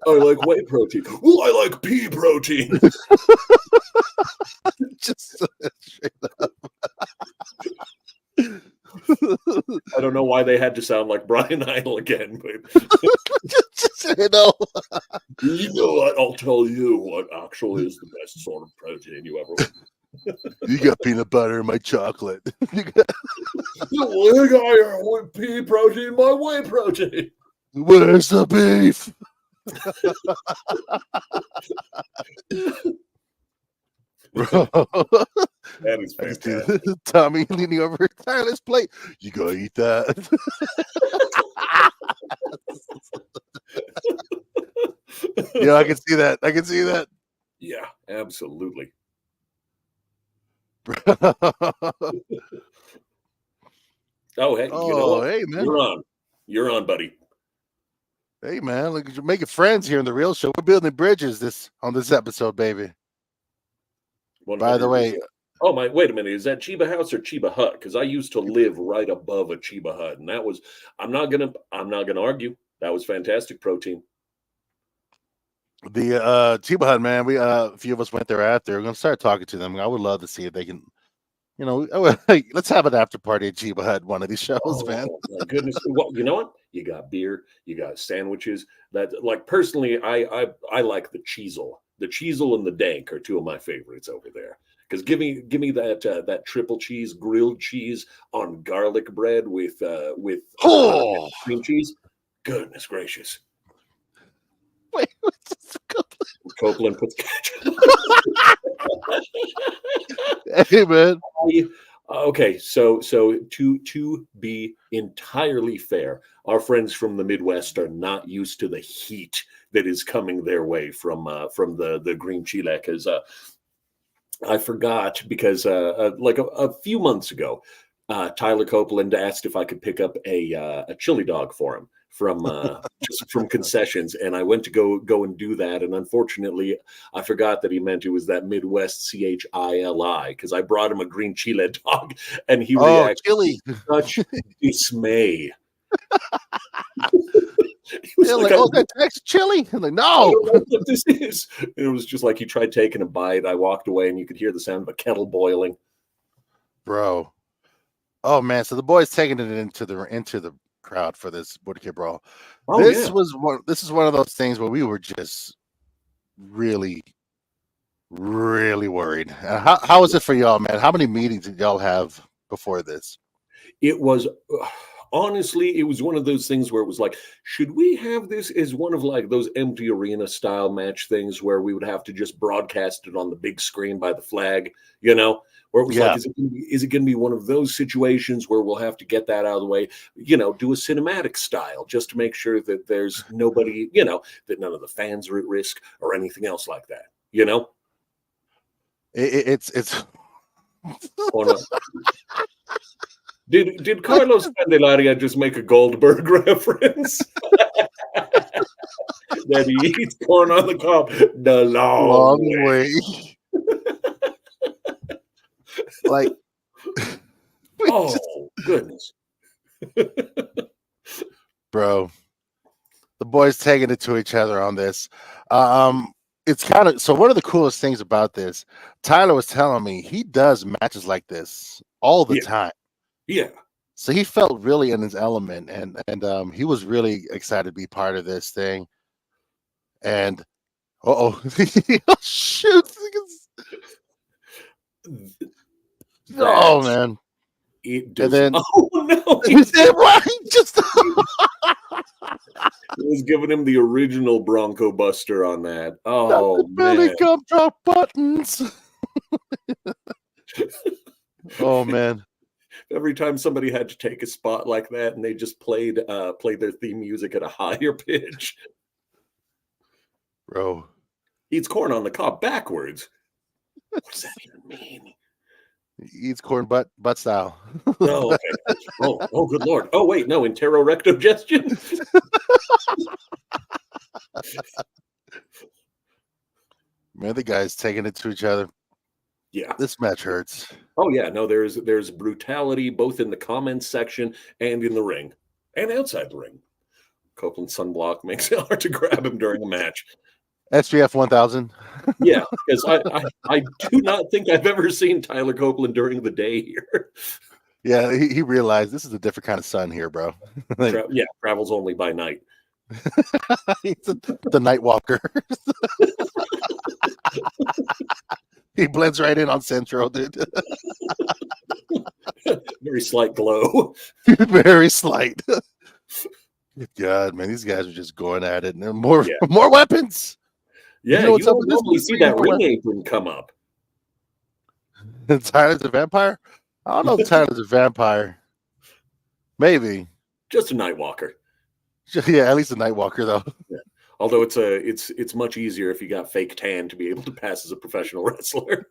S2: I like whey protein. Well, I like pea protein.
S1: Just straight up.
S2: I don't know why they had to sound like Bryan Idle again, but
S1: just, you know.
S2: you know what? I'll tell you what actually is the best sort of protein you ever want.
S1: You got peanut butter in my chocolate.
S2: I got pea protein, my whey protein.
S1: Where's the beef? Bro,
S2: That is
S1: I can see
S2: fantastic.
S1: Tommy leaning over Tyler's plate. You gotta eat that. Yeah, I can see that. I can see that.
S2: Yeah, absolutely. Oh, hey, you know what?
S1: Hey, man.
S2: You're on. You're on, buddy.
S1: Hey, man. Look, you're making friends here in the real show. We're building bridges on this episode, baby. By the way,
S2: oh my! Wait a minute. Is that Chiba House or Chiba Hut? Because I used to live right above a Chiba Hut, and that was. I'm not gonna argue. That was fantastic protein.
S1: the Chiba Hut, man. We a few of us went there after. We're gonna start talking to them. I would love to see if they can. You know, let's have an after party at Chiba Hut one of these shows, man.
S2: My goodness! Well, you know what? You got beer, you got sandwiches. That, like, personally, I like the cheesel. The cheesel and the dank are two of my favorites over there. Because give me that triple cheese, grilled cheese on garlic bread with cream cheese. Goodness gracious!
S1: Wait,
S2: Copeland puts ketchup.
S1: hey, man.
S2: Okay, so to be entirely fair, our friends from the Midwest are not used to the heat that is coming their way from the green chile. Because I forgot, because like a few months ago, Tyler Copeland asked if I could pick up a chili dog for him from just from concessions, and I went to go and do that, and unfortunately I forgot that he meant it was that Midwest CHILI, because I brought him a green chile dog, and he reacted
S1: chili.
S2: with such dismay. He was
S1: They're
S2: like,
S1: like, that next chili. I'm like,
S2: I
S1: no.
S2: don't know what this is. It was just like he tried taking a bite. I walked away, and you could hear the sound of a kettle boiling.
S1: Bro. Oh man, so the boys taking it into the crowd for this Burque Brawl.
S2: Oh,
S1: This
S2: yeah.
S1: is one of those things where we were just really, really worried. How was it for y'all, man? How many meetings did y'all have before this?
S2: It was honestly, it was one of those things where it was like, should we have this as one of like those empty arena style match things where we would have to just broadcast it on the big screen by the flag, where it was like, is it going to be one of those situations where we'll have to get that out of the way, do a cinematic style just to make sure that there's nobody, that none of the fans are at risk or anything else like that,
S1: It's
S2: Or not. Did Carlos Candelaria just make a Goldberg reference? That he eats corn on the cob the long way.
S1: Like,
S2: oh goodness,
S1: bro, the boys taking it to each other on this. It's kind of so. One of the coolest things about this, Tyler was telling me he does matches like this all the time.
S2: Yeah.
S1: So he felt really in his element, and he was really excited to be part of this thing. And shoot! Oh man!
S2: It does.
S1: And then
S2: oh no!
S1: He said, right? Just
S2: He was giving him the original Bronco Buster on that. Oh
S1: belly
S2: man!
S1: gumdrop buttons. Oh man!
S2: Every time somebody had to take a spot like that, and they just played their theme music at a higher pitch.
S1: Bro,
S2: eats corn on the cob backwards. What does that even mean?
S1: He eats corn butt style.
S2: Oh, okay. Oh, good lord. Oh, wait, no, enterorectogestion.
S1: Man, the guys taking it to each other.
S2: Yeah.
S1: This match hurts.
S2: Oh yeah, no, there's brutality both in the comments section and in the ring and outside the ring. Copeland sunblock makes it hard to grab him during a match.
S1: SGF 1000.
S2: Yeah, because I do not think I've ever seen Tyler Copeland during the day here.
S1: Yeah, he realized this is a different kind of sun here, bro. Like,
S2: Yeah, travels only by night.
S1: he's the night walker. He blends right in on Central, dude.
S2: Very slight glow.
S1: Very slight. God, man, these guys are just going at it, and more
S2: Yeah.
S1: more weapons.
S2: Yeah,
S1: You know what's up
S2: don't
S1: with this?
S2: normally see that ring apron come up.
S1: Tyler's a vampire? I don't know if Tyler's a vampire. Maybe.
S2: Just a night walker.
S1: Yeah, at least a night walker though.
S2: Yeah. Although it's much easier if you got fake tan to be able to pass as a professional wrestler.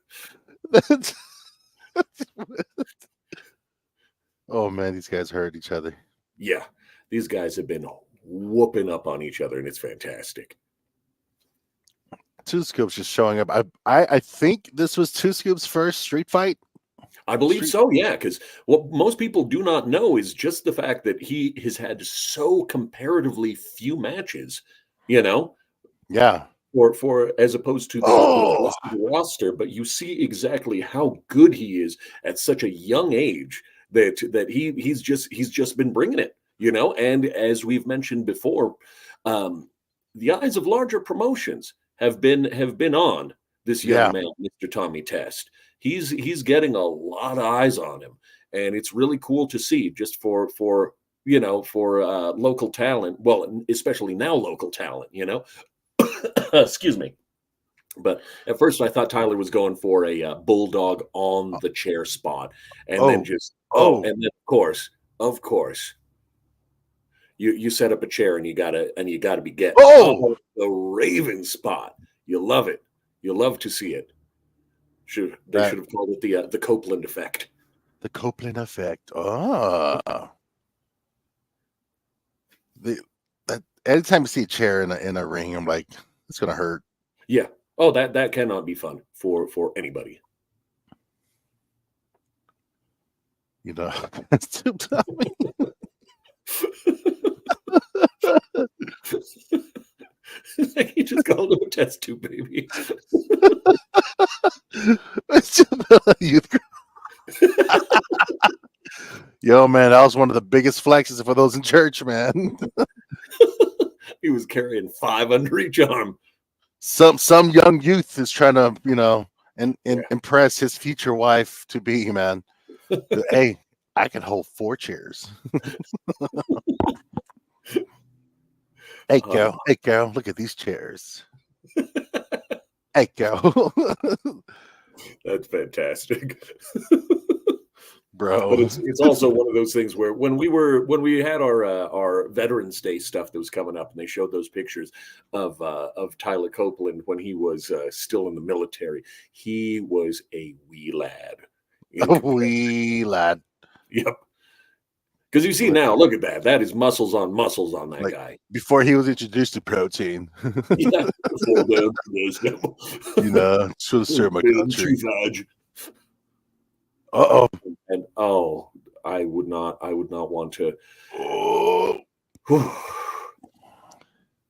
S1: Oh man, these guys hurt each other.
S2: Yeah, these guys have been whooping up on each other, and it's fantastic.
S1: Two Scoops just showing up. I think this was Two Scoops' first street fight.
S2: I believe so, yeah, because what most people do not know is just the fact that he has had so comparatively few matches, you know,
S1: Yeah.
S2: for as opposed to the rest of the roster. But you see exactly how good he is at such a young age that he's just been bringing it, you know. And as we've mentioned before, the eyes of larger promotions have been on this young man, Mr. Tommy Test. He's getting a lot of eyes on him, and it's really cool to see just for local talent. Well, especially now local talent, you know. Excuse me. But at first, I thought Tyler was going for a bulldog on the chair spot, and then and then of course, you set up a chair and you gotta be getting the Raven spot. You love it. You love to see it. They should have called it the Copeland effect.
S1: The Copeland effect. Anytime you see a chair in a ring, I'm like, it's gonna hurt.
S2: Yeah. Oh, that cannot be fun for anybody.
S1: You know, that's too Tommy.
S2: He just called him a test tube baby.
S1: Yo, man, that was one of the biggest flexes for those in church, man.
S2: He was carrying 5 under each arm.
S1: Some young youth is trying to, impress his future wife to be, man. Hey, I can hold 4 chairs. Hey, girl, look at these chairs. Hey, girl.
S2: That's fantastic.
S1: Bro.
S2: But it's also one of those things where when we had our Veterans Day stuff that was coming up, and they showed those pictures of Tyler Copeland when he was still in the military, he was a wee lad.
S1: A wee lad.
S2: Yep. Because you see now, look at that. That is muscles on that guy.
S1: Before he was introduced to protein.
S2: Yeah.
S1: To serve my country. Uh-oh.
S2: And I would not want to.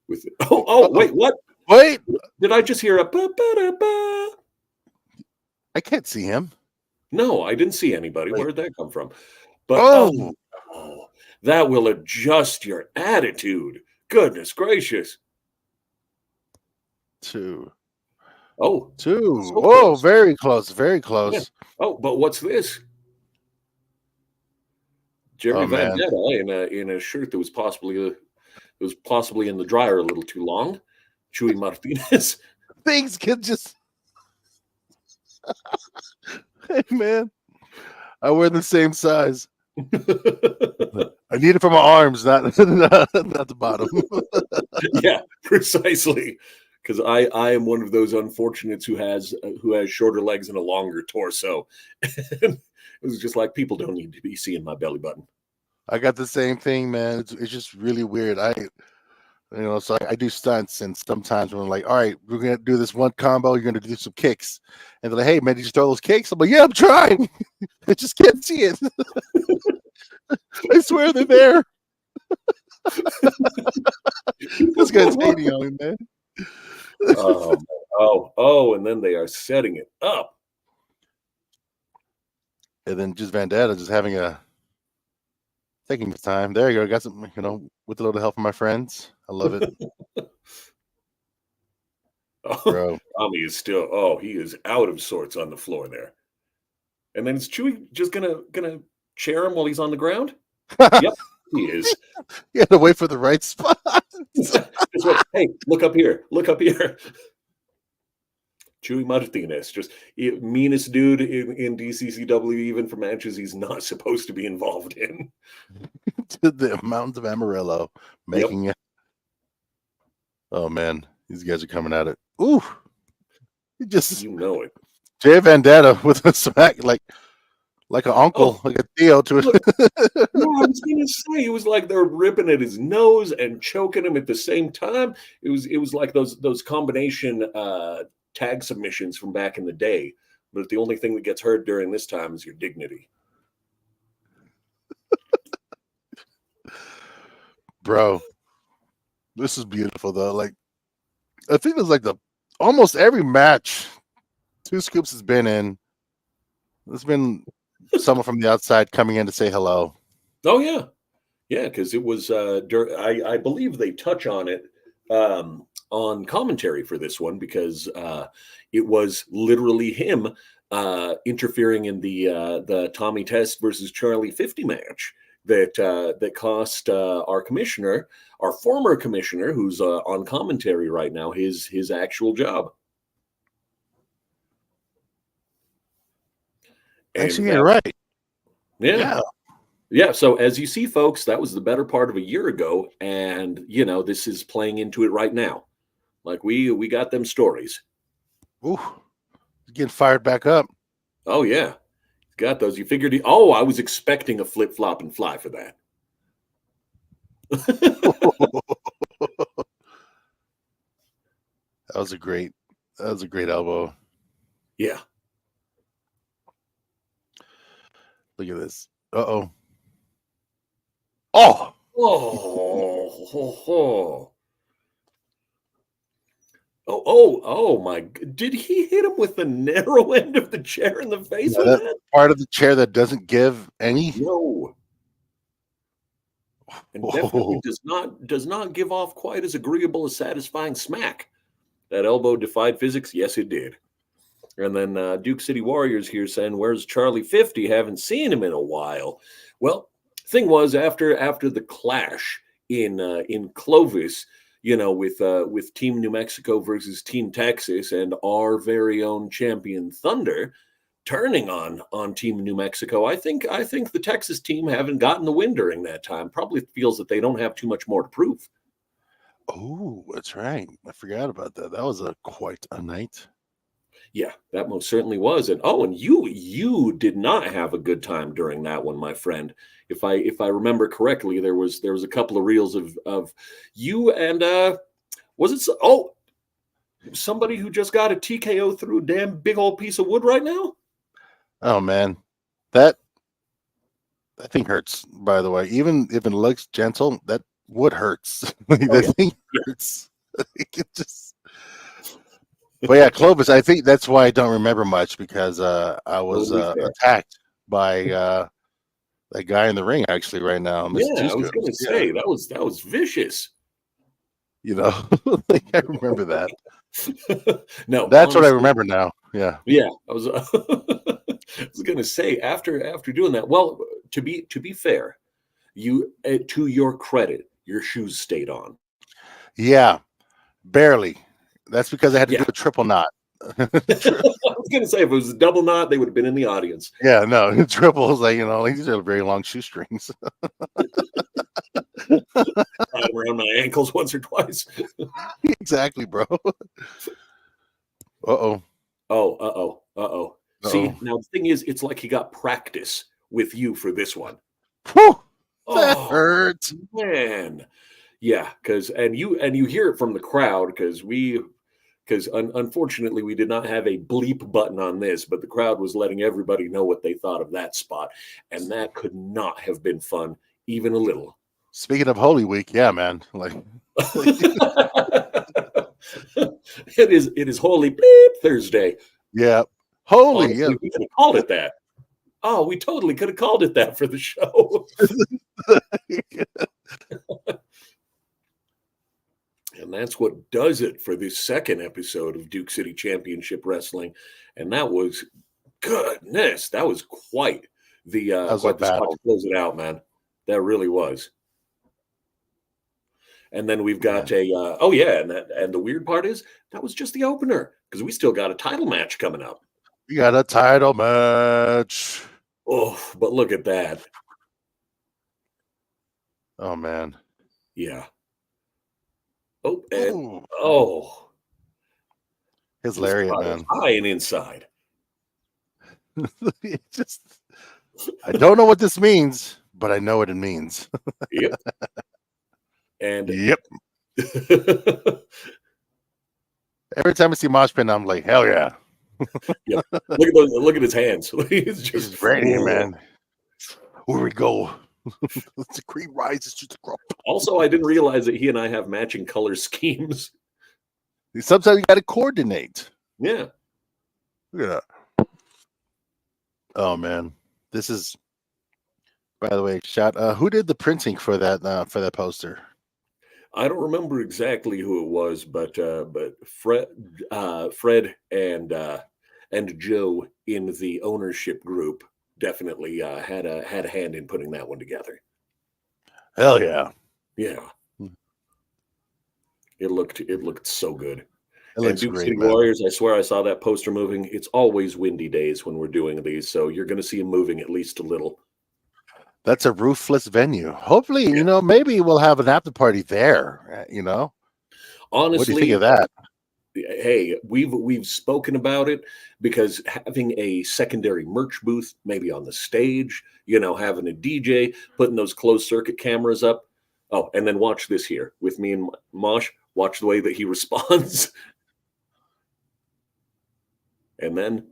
S2: Wait, what?
S1: Wait.
S2: Did I just hear a ba-ba-da-ba?
S1: I can't see him.
S2: No, I didn't see anybody. Where did that come from? But that will adjust your attitude. Goodness gracious.
S1: 2.
S2: Oh,
S1: 2.
S2: So
S1: close. Very close. Very close.
S2: Yeah. Oh, but what's this? Jeremy Vendetta in a shirt that was possibly in the dryer a little too long. Chuey Martinez.
S1: Things can just. Hey man, I wear the same size. I need it for my arms, not the bottom.
S2: Yeah, precisely. Because I am one of those unfortunates who has shorter legs and a longer torso. It was just like, people don't need to be seeing my belly button.
S1: I got the same thing, man. It's just really weird. So I do stunts, and sometimes when I'm like, all right, we're gonna do this one combo, you're gonna do some kicks, and they're like, hey man, did you throw those kicks? I'm like, yeah, I'm trying. I just can't see it. I swear they're there. This guy's hating on me, man.
S2: And then they are setting it up.
S1: And then just Vendetta just taking his time. There you go. Got some, with a little help from my friends. I love it. Bro.
S2: Tommy is still, he is out of sorts on the floor there. And then is Chuey just gonna chair him while he's on the ground? Yep, he is.
S1: You had to wait for the right spot.
S2: Hey, look up here. Look up here. Chuey Martinez, just meanest dude in DCCW, even for matches he's not supposed to be involved in.
S1: To the Mountains of Amarillo, making it. Oh man, these guys are coming at it. Ooh,
S2: it.
S1: Jay Vendetta with a smack like an uncle, like a Theo to it.
S2: I was gonna say it was like they're ripping at his nose and choking him at the same time. It was like those combination tag submissions from back in the day. But the only thing that gets heard during this time is your dignity.
S1: Bro, this is beautiful though. Like, I think it's like almost every match Two Scoops has been in. There's been someone from the outside coming in to say hello.
S2: Oh yeah, because it was. I believe they touch on it on commentary for this one because it was literally him interfering in the Tommy Test versus Charlie 50 match that cost our commissioner, our former commissioner, who's on commentary right now, his actual job.
S1: Actually, you're right.
S2: Yeah. So as you see, folks, that was the better part of a year ago, and this is playing into it right now. Like we got them stories.
S1: Ooh, getting fired back up.
S2: Oh yeah, got those. You figured? I was expecting a flip flop and fly for that.
S1: That was a great elbow.
S2: Yeah.
S1: Look at this. Oh. Oh,
S2: my! Did he hit him with the narrow end of the chair in the face?
S1: Yeah, that part of the chair that doesn't give any.
S2: No. And definitely does not give off quite as agreeable as satisfying smack. That elbow defied physics. Yes, it did. And then Duke City Warriors here saying, "Where's Charlie 50? Haven't seen him in a while." Well, thing was after the clash in Clovis, with Team New Mexico versus Team Texas and our very own champion Thunder turning on Team New Mexico, I think the Texas team haven't gotten the win during that time. Probably feels that they don't have too much more to prove.
S1: Oh, that's right. I forgot about that. That was quite a night.
S2: Yeah, that most certainly was. And you did not have a good time during that one, my friend. If I remember correctly, there was a couple of reels of you and was it somebody who just got a TKO through a damn big old piece of wood right now?
S1: Oh man, that thing hurts. By the way, even if it looks gentle, that wood hurts. That thing hurts. It just. But yeah, Clovis. I think that's why I don't remember much because I was attacked by that guy in the ring actually right now.
S2: Yeah, I was going to say that was vicious.
S1: I remember that.
S2: No,
S1: that's honestly what I remember now. Yeah.
S2: I was. I was going to say after doing that. Well, to be fair, you to your credit, your shoes stayed on.
S1: Yeah, barely. That's because I had to do a triple knot.
S2: I was going to say if it was a double knot, they would have been in the audience.
S1: Yeah, no, triple was like these are very long shoestrings.
S2: Around my ankles once or twice.
S1: Exactly, bro. Uh-oh.
S2: Uh-oh. See, now the thing is, it's like he got practice with you for this one.
S1: Whew, that hurts.
S2: Man. Yeah, because and you hear it from the crowd because unfortunately we did not have a bleep button on this, but the crowd was letting everybody know what they thought of that spot, and that could not have been fun even a little.
S1: Speaking of Holy Week, yeah, man. Like
S2: it is Holy Bleep Thursday.
S1: yeah. Holy,
S2: Honestly,
S1: yeah.
S2: we could have called it that. Oh, we totally could have called it that for the show. And that's what does it for this second episode of Duke City Championship Wrestling. And that was goodness, that was quite the spot to close it out, man. That really was. And then we've got and the weird part is that was just the opener because we still got a title match coming up.
S1: We got a title match.
S2: Oh, but look at that.
S1: Oh man.
S2: Yeah. Oh, and
S1: his lariat, man.
S2: High and inside.
S1: I don't know what this means, but I know what it means.
S2: Yep. And
S1: yep. Every time I see Mosh Pin, I'm like, hell yeah.
S2: Yep. Look at his hands. He's
S1: just ready, man. Where we go? The cream rises to the crop.
S2: Also, I didn't realize that he and I have matching color schemes.
S1: Sometimes you got to coordinate.
S2: Yeah.
S1: Look at that. Oh man, this is. By the way, shot. Who did the printing for that poster?
S2: I don't remember exactly who it was, but Fred and Joe in the ownership group definitely had a hand in putting that one together.
S1: Hell yeah.
S2: Yeah. It looked so good.
S1: It looks
S2: Duke
S1: great,
S2: City
S1: man.
S2: Warriors, I swear I saw that poster moving. It's always windy days when we're doing these, so you're going to see him moving at least a little.
S1: That's a roofless venue. Hopefully, maybe we'll have an after party there.
S2: Honestly,
S1: what do you think of that?
S2: Hey, we've spoken about it because having a secondary merch booth, maybe on the stage, having a DJ, putting those closed circuit cameras up. Oh, and then watch this here with me and Mosh. Watch the way that he responds. And then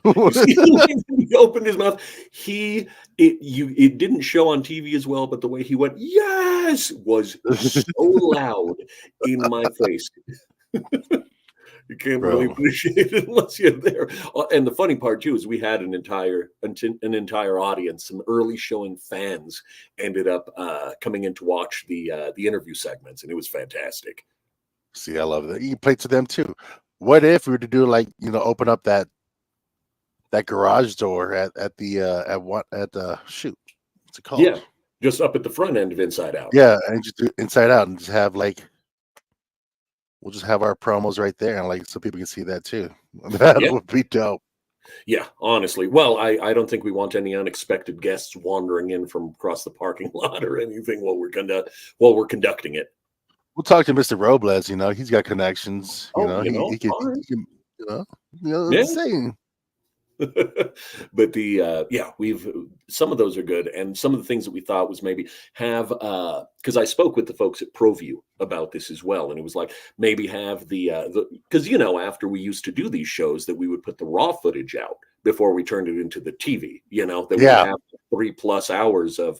S2: he opened his mouth. It didn't show on TV as well, but the way he went, yes, was so loud in my face. You can't really appreciate it unless you're there. And the funny part too is we had an entire audience. Some early showing fans ended up coming in to watch the interview segments, and it was fantastic.
S1: See, I love that. You play to them too. What if we were to do open up that garage door at what's it called?
S2: Yeah, just up at the front end of Inside Out.
S1: Yeah, and just do Inside Out and just have we'll just have our promos right there and so people can see that too. That would be dope.
S2: Yeah, honestly. Well, I don't think we want any unexpected guests wandering in from across the parking lot or anything while we're conducting it.
S1: We'll talk to Mr. Robles. He's got connections. He can saying.
S2: But we've some of those are good, and some of the things that we thought was maybe have because I spoke with the folks at ProView about this as well, and it was like maybe have the because after we used to do these shows that we would put the raw footage out before we turned it into the TV, that we have 3+ hours of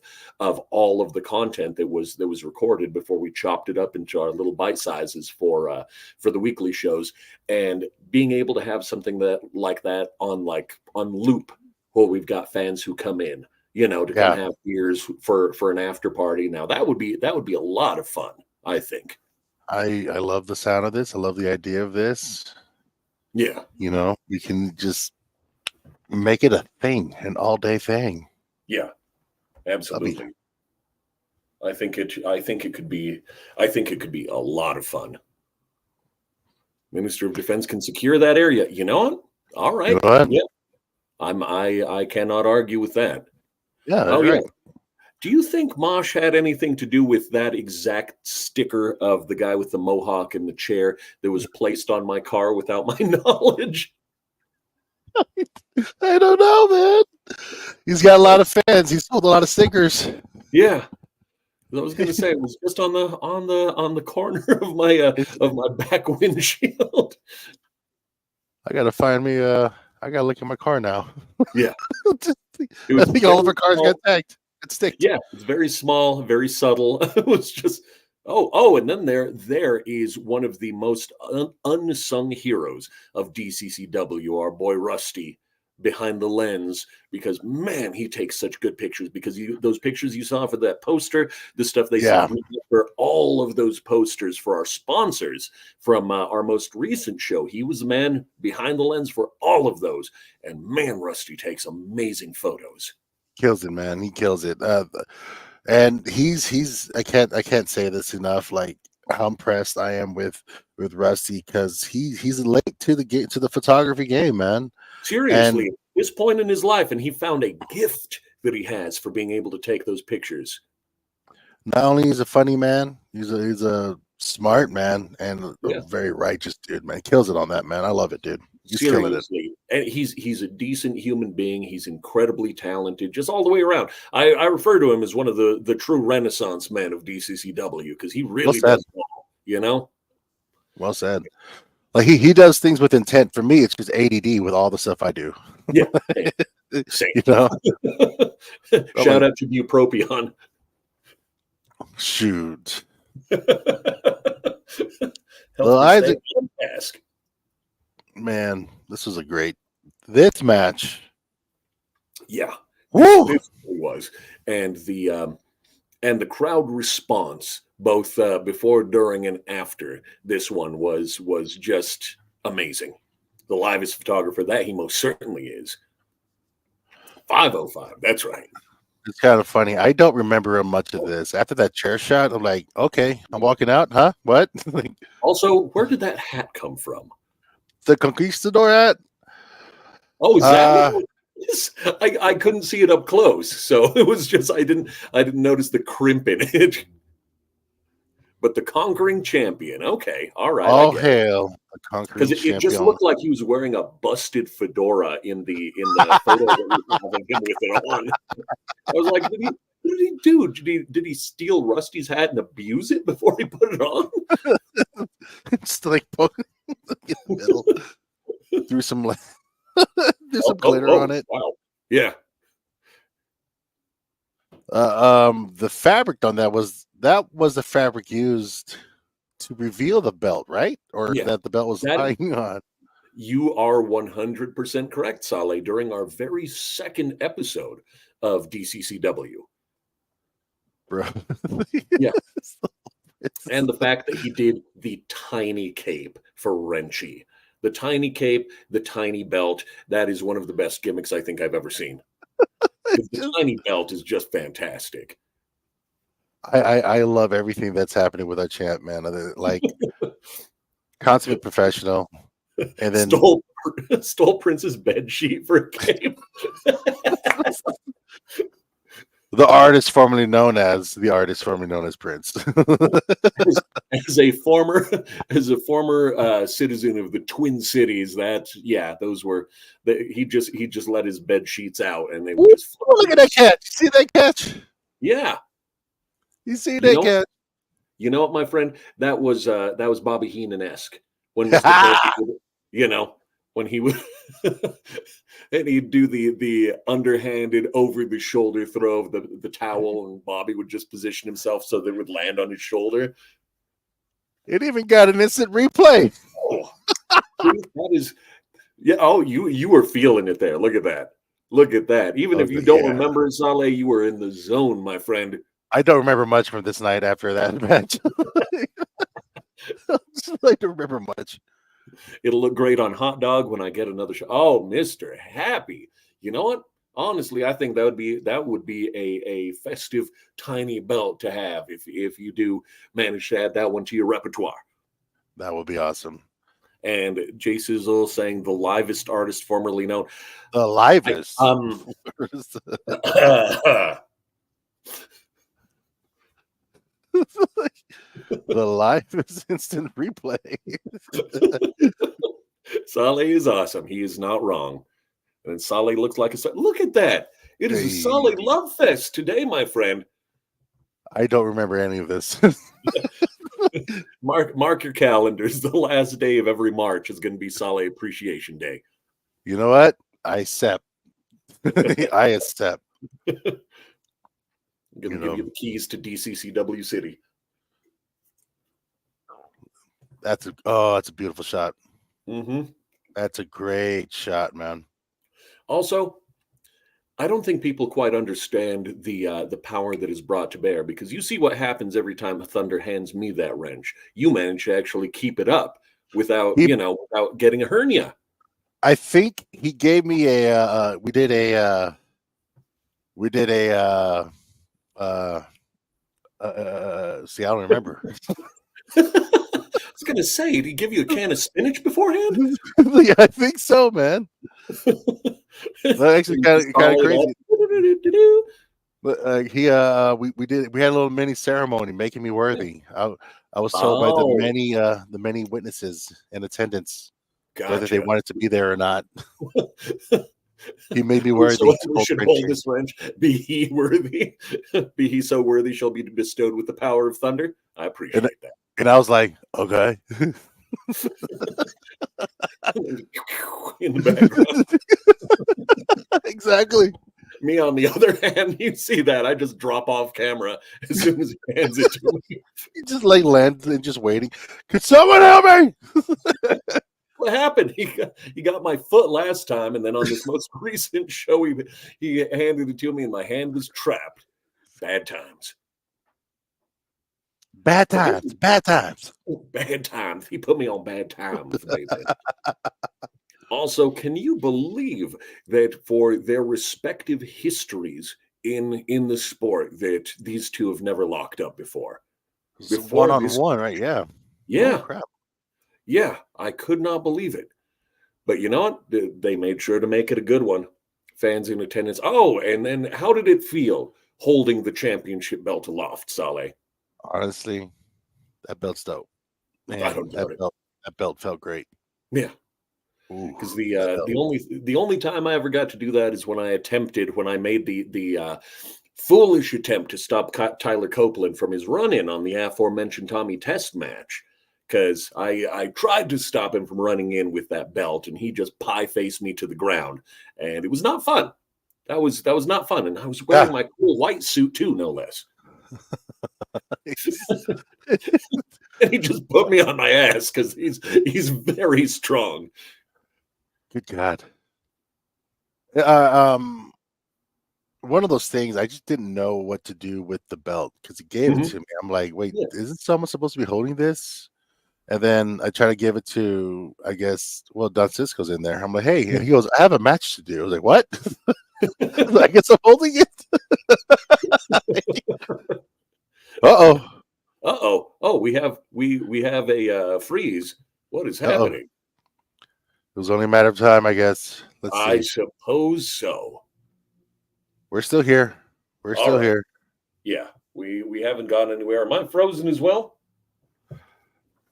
S2: all of the content that was recorded before we chopped it up into our little bite sizes for the weekly shows, and being able to have something like that on loop where we've got fans who come in, to come have beers for an after party. Now that would be a lot of fun, I think.
S1: I love the sound of this. I love the idea of this.
S2: Yeah.
S1: We can just make it a thing, an all-day thing.
S2: Yeah, absolutely. I think it could be a lot of fun. Minister of Defense can secure that area. You know what? All right. Yeah. I cannot argue with that.
S1: Yeah. Oh, right.
S2: Yeah. Do you think Mosh had anything to do with that exact sticker of the guy with the mohawk in the chair that was placed on my car without my knowledge?
S1: I don't know, man. He's got a lot of fans. He sold a lot of stickers.
S2: Yeah. I was going to say it was just on the corner of my back windshield.
S1: I gotta find me. I gotta look at my car now.
S2: Yeah, it
S1: I
S2: was
S1: think all of our cars
S2: small.
S1: got tagged. It's sticked.
S2: Yeah, it's very small, very subtle. It was just and then there is one of the most unsung heroes of DCCW, our boy Rusty behind the lens, because man, he takes such good pictures. Because those pictures you saw for that poster, the stuff they
S1: Yeah.
S2: sent me for all of those posters for our sponsors from our most recent show, he was the man behind the lens for all of those. And man, Rusty takes amazing photos.
S1: Kills it, man. He kills it. And he's I can't say this enough. Like how impressed I am with Rusty, because he's late to the photography game, man.
S2: Seriously, at this point in his life, and he found a gift that he has for being able to take those pictures.
S1: Not only is a funny man, he's a smart man and
S2: Yeah.
S1: a very righteous dude, man. Kills it on that, man. I love it, dude. He's killing it.
S2: Seriously, and he's a decent human being. He's incredibly talented, just all the way around. I refer to him as one of the true Renaissance men of DCCW, because he really
S1: said.
S2: does all, you know.
S1: Well said. Like he does things with intent. For me, it's just ADD with all the stuff I do.
S2: Yeah, same.
S1: You know.
S2: Shout out to Bupropion.
S1: Shoot.
S2: Help
S1: Well,
S2: me
S1: Isaac,
S2: stay on task.
S1: man, this was a great this match.
S2: Yeah,
S1: Woo!
S2: this really was, and the crowd response, both before, during, and after this one, was just amazing. The livest photographer that he most certainly is. 505, that's right.
S1: It's kind of funny. I don't remember much of this. After that chair shot, I'm like, okay, I'm walking out, huh? What? Like,
S2: Also, where did that hat come from?
S1: the conquistador hat?
S2: Oh, is that what it is? I couldn't see it up close, so it was just I didn't notice the crimp in it. But the conquering champion, okay, all right.
S1: All hail the conquering
S2: Because
S1: champion.
S2: it just looked like he was wearing a busted fedora in the photo that we were having him with it on. I was like, what did he do? Did he steal Rusty's hat and abuse it before he put it on?
S1: It's like poking in the middle. Threw some glitter on it.
S2: Wow. Yeah.
S1: The fabric on that was the fabric used to reveal the belt, right? Or
S2: Yeah.
S1: that the belt was lying on.
S2: You are 100% correct, Saleh. During our very second episode of DCCW.
S1: Bro.
S2: Yeah. And the fact that he did the tiny cape for Wrenchy. The tiny cape, the tiny belt, that is one of the best gimmicks I think I've ever seen. The tiny belt is just fantastic.
S1: I love everything that's happening with our champ, man. Like consummate professional. And then
S2: stole Prince's bed sheet for a cape.
S1: the artist formerly known as Prince.
S2: as a former citizen of the Twin Cities, he just let his bed sheets out and they would just
S1: look at that catch. You see that catch?
S2: Yeah.
S1: You see that catch?
S2: You know what, my friend? That was Bobby Heenan-esque when Mr. Burque, when he would and he'd do the underhanded over the shoulder throw of the towel, and Bobby would just position himself so that it would land on his shoulder.
S1: It even got an instant replay.
S2: Oh, that is, yeah. Oh, you were feeling it there. Look at that. Look at that. Even if you don't remember it, Saleh, you were in the zone, my friend.
S1: I don't remember much from this night after that match. I don't remember much.
S2: It'll look great on Hot Dog when I get another show. Oh, Mr. Happy. You know what? Honestly, I think that would be a festive tiny belt to have if you do manage to add that one to your repertoire.
S1: That would be awesome.
S2: And Jay Sizzle saying the livest artist formerly known.
S1: The livest. The livest instant replay.
S2: Saleh is awesome. He is not wrong. And Saleh looks like look at that. It is a Saleh love fest today, my friend.
S1: I don't remember any of this.
S2: Mark your calendars. The last day of every March is going to be Saleh Appreciation Day.
S1: You know what? I accept. I accept.
S2: I'm going
S1: You
S2: to give
S1: know,
S2: you the keys to DCCW City.
S1: that's a beautiful shot.
S2: Mm-hmm.
S1: That's a great shot, man.
S2: Also, I don't think people quite understand the power that is brought to bear, because you see what happens every time Thunder hands me that wrench. You manage to actually keep it up without
S1: He,
S2: without getting a hernia.
S1: I think he gave me a. We did a. See, I don't remember.
S2: I was going to say, did he give you a can of spinach beforehand?
S1: Yeah, I think so, man. That actually kind of crazy. But we had a little mini ceremony making me worthy. I was told by
S2: Oh,
S1: the many witnesses in attendance whether they
S2: gotcha.
S1: wanted to be there or not. He made me worthy to
S2: Whosoever
S1: hold
S2: should hold
S1: Frenchie.
S2: this wrench, be he worthy, be he so worthy, shall be bestowed with the power of thunder. I appreciate that.
S1: And I was like, okay.
S2: In the background.
S1: Exactly.
S2: Me, on the other hand, you see that I just drop off camera as soon as he hands it to me.
S1: He just like lands and just waiting. Could someone help me?
S2: What happened? He got my foot last time, and then on this most recent show, he handed it to me, and my hand was trapped. Bad times.
S1: Bad times. Bad times.
S2: Bad times. He put me on bad times, baby. Also, can you believe that for their respective histories in the sport, that these two have never locked up before?
S1: One on one, right? Yeah.
S2: Yeah.
S1: Oh, crap.
S2: Yeah, I could not believe it. But you know what? They made sure to make it a good one. Fans in attendance. Oh, and then how did it feel holding the championship belt aloft, Saleh?
S1: Honestly, that belt's dope. Man,
S2: I don't doubt it.
S1: that belt felt great.
S2: Yeah. Because the only time I ever got to do that is when I made the foolish attempt to stop Tyler Copeland from his run-in on the aforementioned Tommy Test match. Because I tried to stop him from running in with that belt, and he just pie-faced me to the ground, and it was not fun. That was not fun, and I was wearing my cool white suit too, no less. And he just put me on my ass because he's very strong.
S1: Good God. One of those things, I just didn't know what to do with the belt because he gave it to me. I'm like, wait, isn't someone supposed to be holding this? And then I try to give it to, I guess, Don Cisco's in there. I'm like, hey, and he goes, I have a match to do. I was like, what? I guess I'm holding it. Uh-oh.
S2: Oh, we have a freeze. What is happening?
S1: It was only a matter of time, I guess. Let's see.
S2: I suppose so.
S1: We're still here. We're still here.
S2: Yeah, we haven't gone anywhere. Am I frozen as well?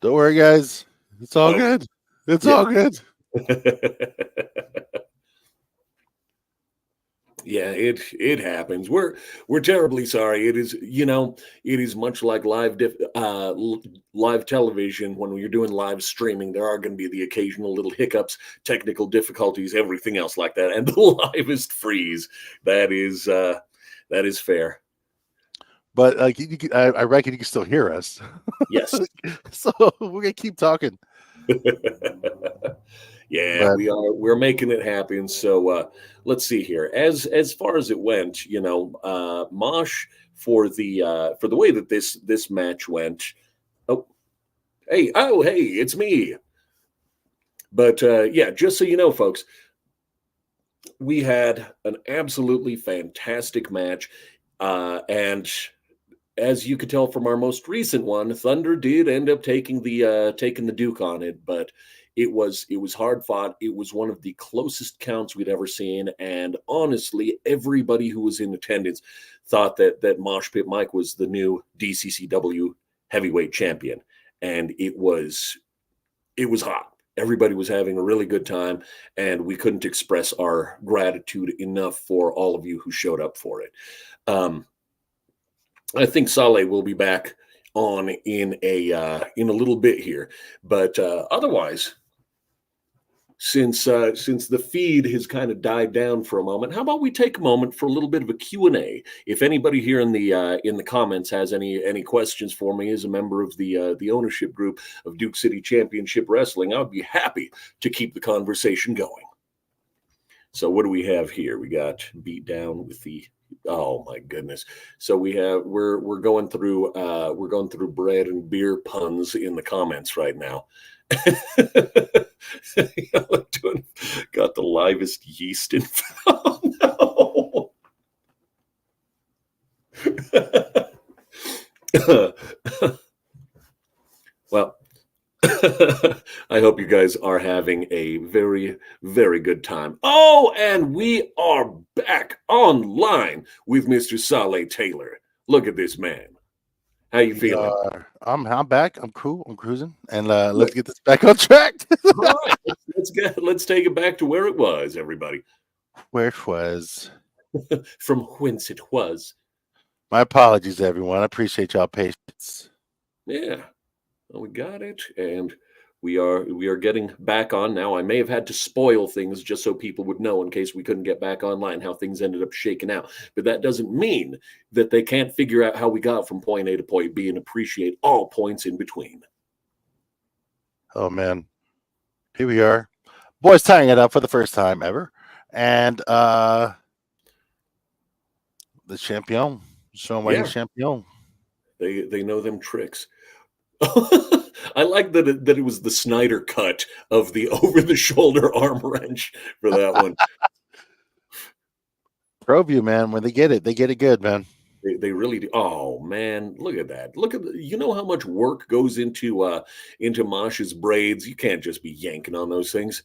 S1: Don't worry, guys. It's all good. It's all good.
S2: Yeah, it happens. We're terribly sorry. It is much like live television. When you're doing live streaming, there are going to be the occasional little hiccups, technical difficulties, everything else like that, and the livest freeze. That is fair.
S1: But I reckon you can still hear us.
S2: Yes.
S1: So we're gonna keep talking.
S2: Yeah, we're making it happen. So let's see here. As far as it went, Mosh for the way that this match went. Oh, hey, it's me. But yeah, just so you know, folks, we had an absolutely fantastic match, and as you could tell from our most recent one, Thunder did end up taking the Duke on it, but it was hard fought. It was one of the closest counts we'd ever seen, and honestly, everybody who was in attendance thought that Mosh Pit Mike was the new DCCW heavyweight champion, and it was hot. Everybody was having a really good time, and we couldn't express our gratitude enough for all of you who showed up for it. I think Saleh will be back on in a little bit here, but otherwise, since the feed has kind of died down for a moment, how about we take a moment for a little bit of a Q&A? If anybody here in the comments has any questions for me as a member of the ownership group of Duke City Championship Wrestling, I would be happy to keep the conversation going. So what do we have here? We got beat down with the, oh my goodness. So we're going through bread and beer puns in the comments right now. Got the livest yeast in. Oh, no. Well, I hope you guys are having a very, very good time. Oh, and we are back online with Mr. Saleh Taylor. Look at this man. How you feeling?
S1: I'm back. I'm cool. I'm cruising, and let's get this back on track.
S2: All right, let's take it back to where it was, everybody.
S1: Where it was.
S2: From whence it was.
S1: My apologies, everyone. I appreciate y'all patience.
S2: Yeah, well, we got it, and we are getting back on now. I may have had to spoil things just so people would know in case we couldn't get back online how things ended up shaking out. But that doesn't mean that they can't figure out how we got from point A to point B and appreciate all points in between.
S1: Oh man, here we are, boys tying it up for the first time ever, and the champion showing why he's champion.
S2: They know them tricks. I like that it was the Snyder cut of the over-the-shoulder arm wrench for that one.
S1: ProView, man, when they get it good, man.
S2: They really do. Oh man, look at that! Look at you know how much work goes into Mosh's braids. You can't just be yanking on those things.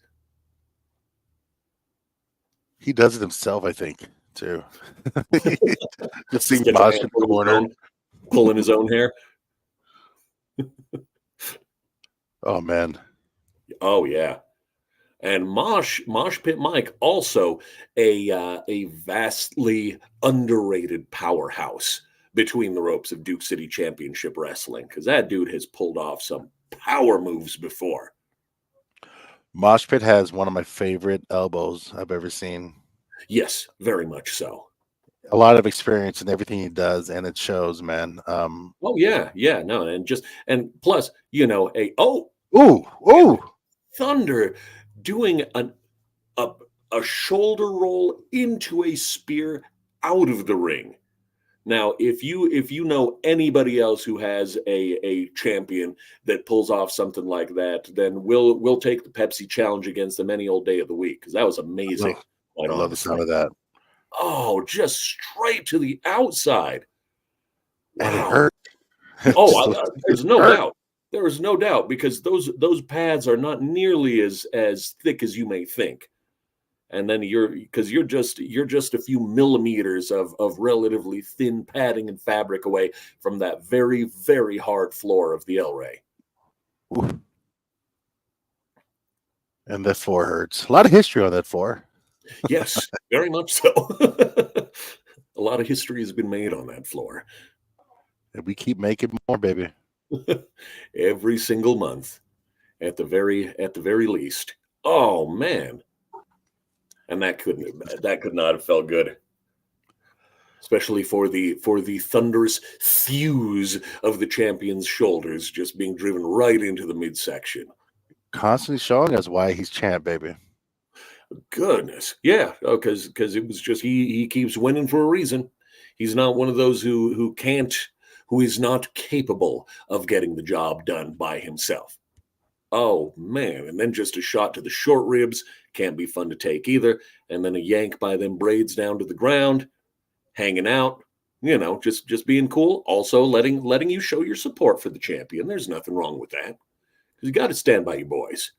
S1: He does it himself, I think, too. Just seeing Mosh in the corner,
S2: pulling his own hair.
S1: Oh man.
S2: Oh yeah. And Mosh Pit Mike, also a vastly underrated powerhouse between the ropes of Duke City Championship Wrestling, because that dude has pulled off some power moves before.
S1: Mosh Pit has one of my favorite elbows I've ever seen.
S2: Yes, very much so.
S1: A lot of experience in everything he does, and it shows, man.
S2: Oh yeah, no, and plus, Thunder doing a shoulder roll into a spear out of the ring. Now, if you know anybody else who has a champion that pulls off something like that, then we'll take the Pepsi challenge against them any old day of the week, because that was amazing.
S1: I love the sound of that.
S2: Oh, just straight to the outside.
S1: Wow. And it hurt.
S2: There's no doubt. There is no doubt, because those pads are not nearly as thick as you may think. And then you're just a few millimeters of relatively thin padding and fabric away from that very, very hard floor of the El Rey.
S1: Ooh. And that floor hurts. A lot of history on that floor.
S2: Yes, very much so. A lot of history has been made on that floor.
S1: And we keep making more, baby.
S2: Every single month, at the very least. Oh man. And that could not have felt good, especially for the thunderous thews of the champion's shoulders just being driven right into the midsection.
S1: Constantly showing us why he's champ, baby.
S2: Goodness, yeah, because it was just he keeps winning for a reason. He's not one of those who is not capable of getting the job done by himself. Oh man, and then just a shot to the short ribs. Can't be fun to take either. And then a yank by them braids down to the ground, hanging out, just being cool. Also letting you show your support for the champion. There's nothing wrong with that. You got to stand by your boys.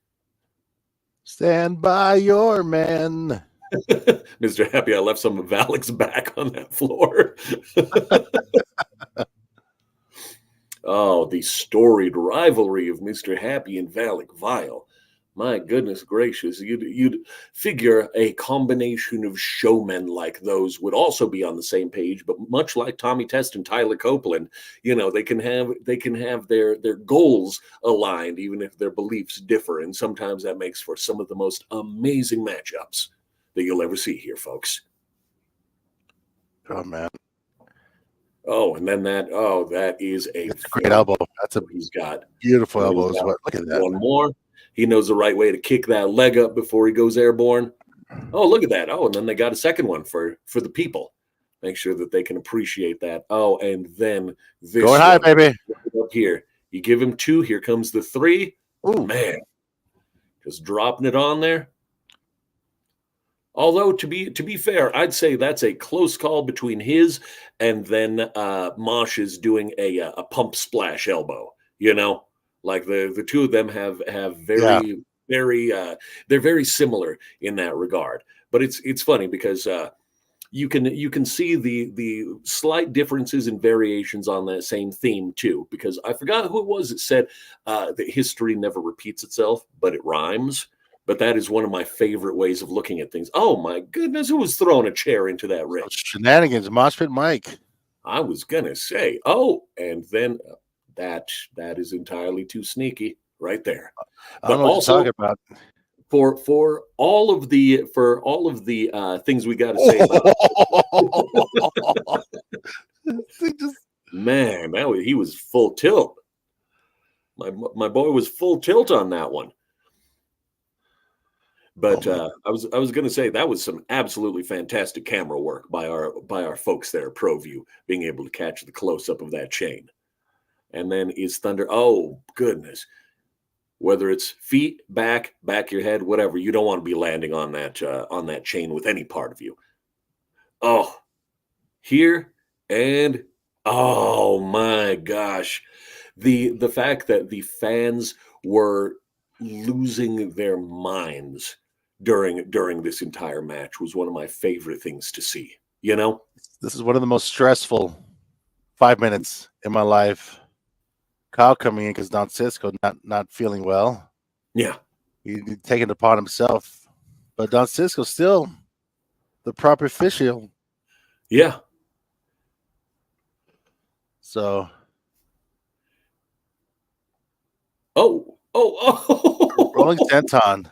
S1: Stand by your men.
S2: Mr. Happy, I left some of Alec's back on that floor. Oh, the storied rivalry of Mr. Happy and Valak Vile. My goodness gracious, you'd figure a combination of showmen like those would also be on the same page, but much like Tommy Test and Tyler Copeland, they can have their goals aligned, even if their beliefs differ, and sometimes that makes for some of the most amazing matchups that you'll ever see here, folks.
S1: Oh man,
S2: Oh, and then that is a
S1: that's a great elbow. That's a
S2: he's got.
S1: beautiful
S2: Oh,
S1: elbow
S2: he's
S1: as
S2: got
S1: well. Look at that.
S2: one more. He knows the right way to kick that leg up before he goes airborne. Oh, look at that. Oh, and then they got a second one for the people. Make sure that they can appreciate that. Oh, and then this
S1: Going high,
S2: one
S1: baby.
S2: up here. You give him 2. Here comes the 3.
S1: Ooh.
S2: Man, just dropping it on there. Although to be fair, I'd say that's a close call between his and then Mosh is doing a pump splash elbow. Like the two of them have very very they're very similar in that regard. But it's funny because you can see the slight differences and variations on that same theme too. Because I forgot who it was that said that history never repeats itself, but it rhymes. But that is one of my favorite ways of looking at things. Oh my goodness, who was throwing a chair into that ring?
S1: Shenanigans, Mosh Pit Mike.
S2: I was gonna say, oh, and then that is entirely too sneaky right there.
S1: I don't
S2: But
S1: know what
S2: also
S1: you're talking about.
S2: for all of the things we got to say about man, he was full tilt. My boy was full tilt on that one. But I was going to say that was some absolutely fantastic camera work by our folks there, ProView, being able to catch the close up of that chain. And then is Thunder. Oh goodness, whether it's feet, back your head, whatever, you don't want to be landing on that chain with any part of you. Oh, here and oh my gosh, the fact that the fans were losing their minds during this entire match was one of my favorite things to see.
S1: This is one of the most stressful 5 minutes in my life. Kyle coming in because Don Cisco not feeling well.
S2: Yeah,
S1: He taking it upon himself, but Don Cisco still the proper official.
S2: yeah.
S1: So
S2: Oh.
S1: rolling senton.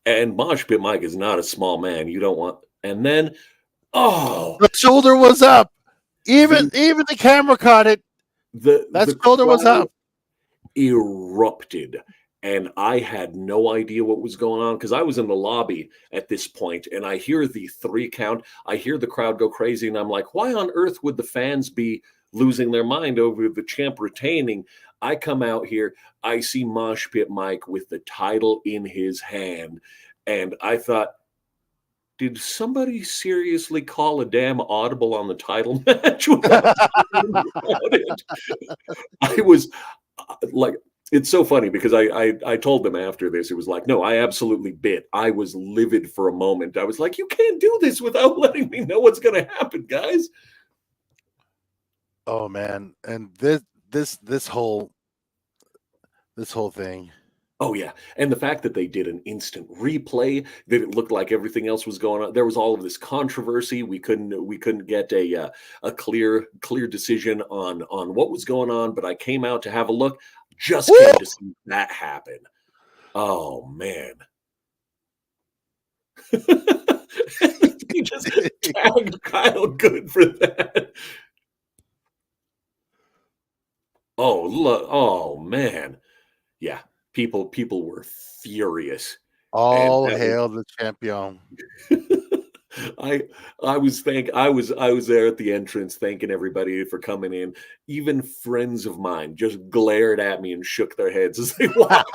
S2: And Mosh Pit Mike is not a small man. You don't want. And then, oh,
S1: The shoulder was up. Even the camera caught it.
S2: the
S1: shoulder was
S2: crowd
S1: up.
S2: erupted, and I had no idea what was going on because I was in the lobby at this point, and I hear the 3 count. I hear the crowd go crazy, and I'm like, why on earth would the fans be losing their mind over the champ retaining? I come out here, I see Mosh Pit Mike with the title in his hand, and I thought, did somebody seriously call a damn audible on the title match without about it? I was like, it's so funny because I told them after this, it was like, no, I absolutely bit. I was livid for a moment. I was like, you can't do this without letting me know what's going to happen, guys.
S1: Oh man, and this whole thing.
S2: Oh yeah, and the fact that they did an instant replay, that it looked like everything else was going on. There was all of this controversy. We couldn't get a clear decision on what was going on. But I came out to have a look. Just came to see that happen. Oh man. He just tagged Kyle good for that. Oh look! Oh man, yeah. People were furious.
S1: All hail the champion.
S2: I was there at the entrance thanking everybody for coming in. Even friends of mine just glared at me and shook their heads as they walked.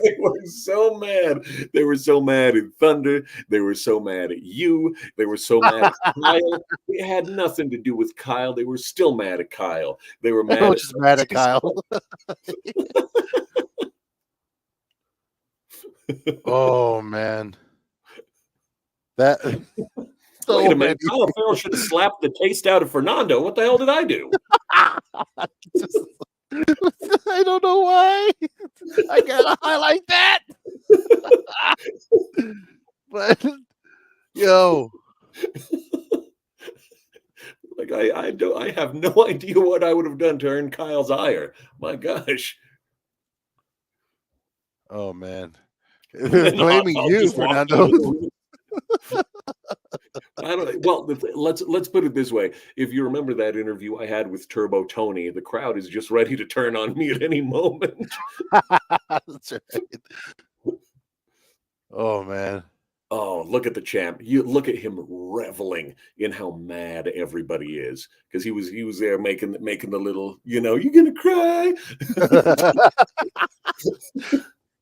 S2: They were so mad. They were so mad at Thunder. They were so mad at you. They were so mad at Kyle. It had nothing to do with Kyle. They were still mad at Kyle. They were mad
S1: at Kyle. Oh man. That
S2: so wait a minute. Kyle Farrell should have slapped the taste out of Fernando. What the hell did I do?
S1: I don't know why. I gotta highlight that. But yo,
S2: Like I have no idea what I would have done to earn Kyle's ire. My gosh.
S1: oh man,
S2: And then
S1: blaming
S2: I'll
S1: you,
S2: just walk out
S1: Fernando.
S2: of the room. I don't. Well, let's put it this way. If you remember that interview I had with Turbo Tony, the crowd is just ready to turn on me at any moment.
S1: That's right. Oh man.
S2: Oh, look at the champ! You look at him reveling in how mad everybody is because he was there making the little, you're gonna cry.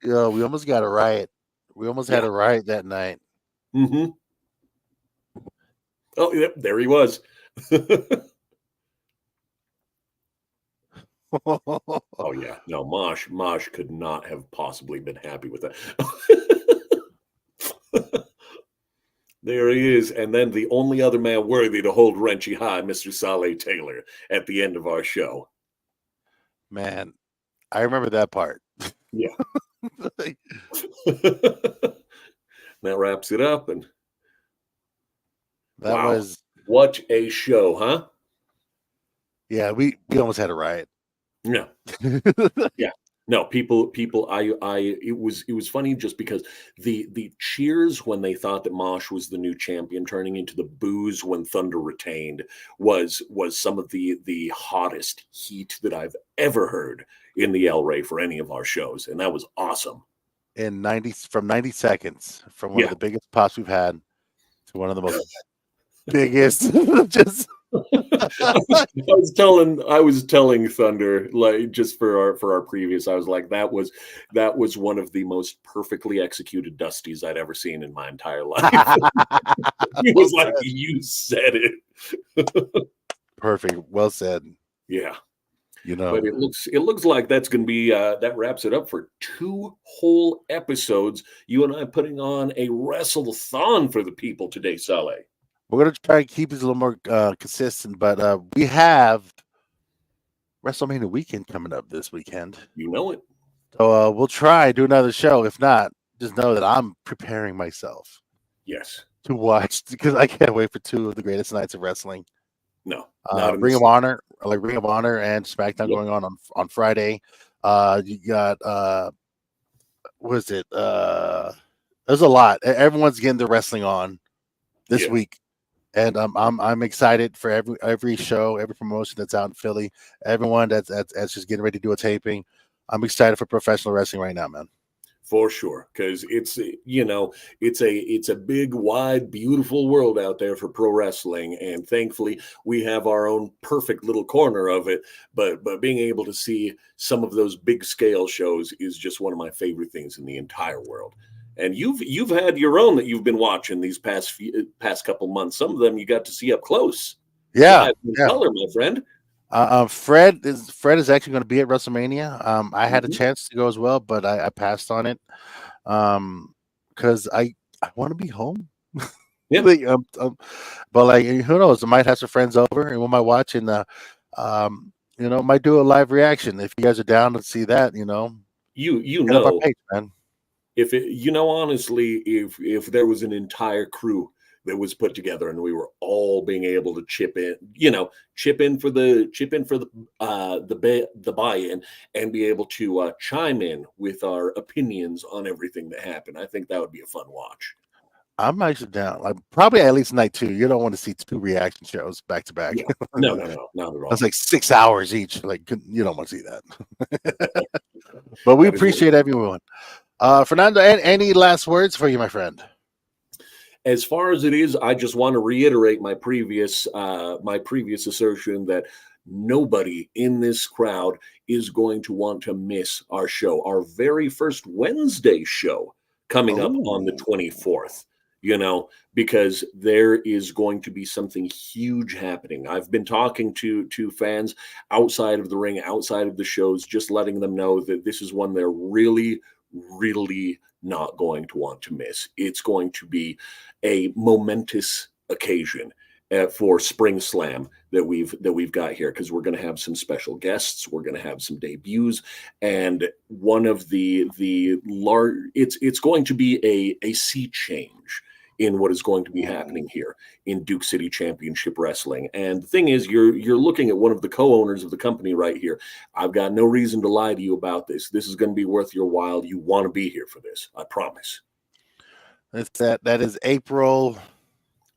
S1: Yo, we almost got a riot. We almost had
S2: Yeah.
S1: a riot that night.
S2: Mm-hmm. Oh, yep, there he was. Oh yeah, no, Mosh could not have possibly been happy with that. There he is, and then the only other man worthy to hold Wrenchy high, Mr. Saleh Taylor, at the end of our show.
S1: Man, I remember that part.
S2: Yeah. That wraps it up, and
S1: That
S2: wow,
S1: was
S2: what a show, huh?
S1: yeah, we almost had a riot.
S2: Yeah. Yeah. No, people, it was funny just because the cheers when they thought that Mosh was the new champion, turning into the boos when Thunder retained, was some of the hottest heat that I've ever heard in the El Rey for any of our shows, and that was awesome.
S1: In 90 seconds, from one
S2: Yeah.
S1: of the biggest pops we've had to one of the most biggest just
S2: I was telling Thunder, like, just for our previous, I was like, that was one of the most perfectly executed Dusties I'd ever seen in my entire life. He was like, you said it.
S1: Perfect. Well said.
S2: Yeah.
S1: You
S2: But
S1: know,
S2: it looks like that's going to be that wraps it up for 2 whole episodes. You and I putting on a wrestle-thon for the people today, Saleh.
S1: we're gonna try to keep it a little more consistent, but we have WrestleMania weekend coming up this weekend.
S2: You know it.
S1: So we'll try do another show. If not, just know that I'm preparing myself
S2: Yes.
S1: to watch because I can't wait for 2 of the greatest nights of wrestling.
S2: No. Not in
S1: Ring
S2: the
S1: of Honor, like Ring of Honor and SmackDown
S2: Yep.
S1: going on Friday. You got what is it? There's a lot. Everyone's getting their wrestling on this
S2: Yeah.
S1: week, and I'm excited for every show, every promotion that's out in Philly, everyone that's just getting ready to do a taping. I'm excited for professional wrestling right now, man.
S2: For sure, because it's it's a big, wide, beautiful world out there for pro wrestling, and thankfully we have our own perfect little corner of it. But being able to see some of those big scale shows is just one of my favorite things in the entire world. And you've had your own that you've been watching these past couple months. Some of them you got to see up close,
S1: Yeah,
S2: live in
S1: yeah.
S2: color, my friend.
S1: Fred is actually going to be at WrestleMania. I had a
S2: Mhm.
S1: chance to go as well, but I passed on it because I want to be home.
S2: Yeah.
S1: Like, but like who knows? I might have some friends over and we might watch and might do a live reaction if you guys are down to see that.
S2: You
S1: Hit up our
S2: know
S1: page, man.
S2: if it, honestly, if there was an entire crew that was put together and we were all being able to chip in for the buy-in and be able to chime in with our opinions on everything that happened, I think that would be a fun watch.
S1: I'm actually down. Like probably at least night 2. You don't want to see 2 reaction shows back to back.
S2: Yeah. No, not at all.
S1: That's like 6 hours each. Like you don't want to see that. But we
S2: That is what-
S1: appreciate everyone. Fernando, any last words for you, my friend?
S2: As far as it is, I just want to reiterate my previous assertion that nobody in this crowd is going to want to miss our show, our very first Wednesday show coming up on the 24th. Because there is going to be something huge happening. I've been talking to fans outside of the ring, outside of the shows, just letting them know that this is one they're really, really not going to want to miss. It's going to be a momentous occasion. for Spring Slam that we've got here, because we're going to have some special guests, we're going to have some debuts, and one of the large it's going to be a sea change in what is going to be happening here in Duke City Championship Wrestling. And the thing is, you're looking at one of the co-owners of the company right here. I've got no reason to lie to you about this. This is going to be worth your while. You want to be here for this, I promise.
S1: That is April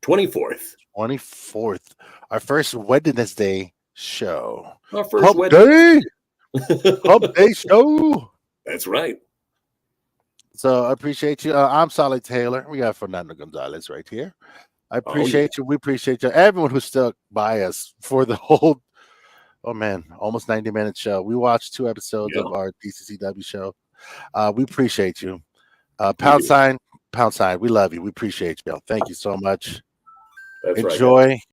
S2: 24th.
S1: 24th, our first Wednesday show.
S2: Our first
S1: Hump
S2: Wednesday.
S1: Hump Day show.
S2: That's right.
S1: So I appreciate you. I'm Solid Taylor. We got Fernando Gonzalez right here. I appreciate you. We appreciate you. Everyone who stuck by us for the whole, almost 90-minute show. We watched 2 episodes of our DCCW show. We appreciate you. Pound sign. We love you. We appreciate you. Thank you so much.
S2: That's
S1: Enjoy.
S2: Right,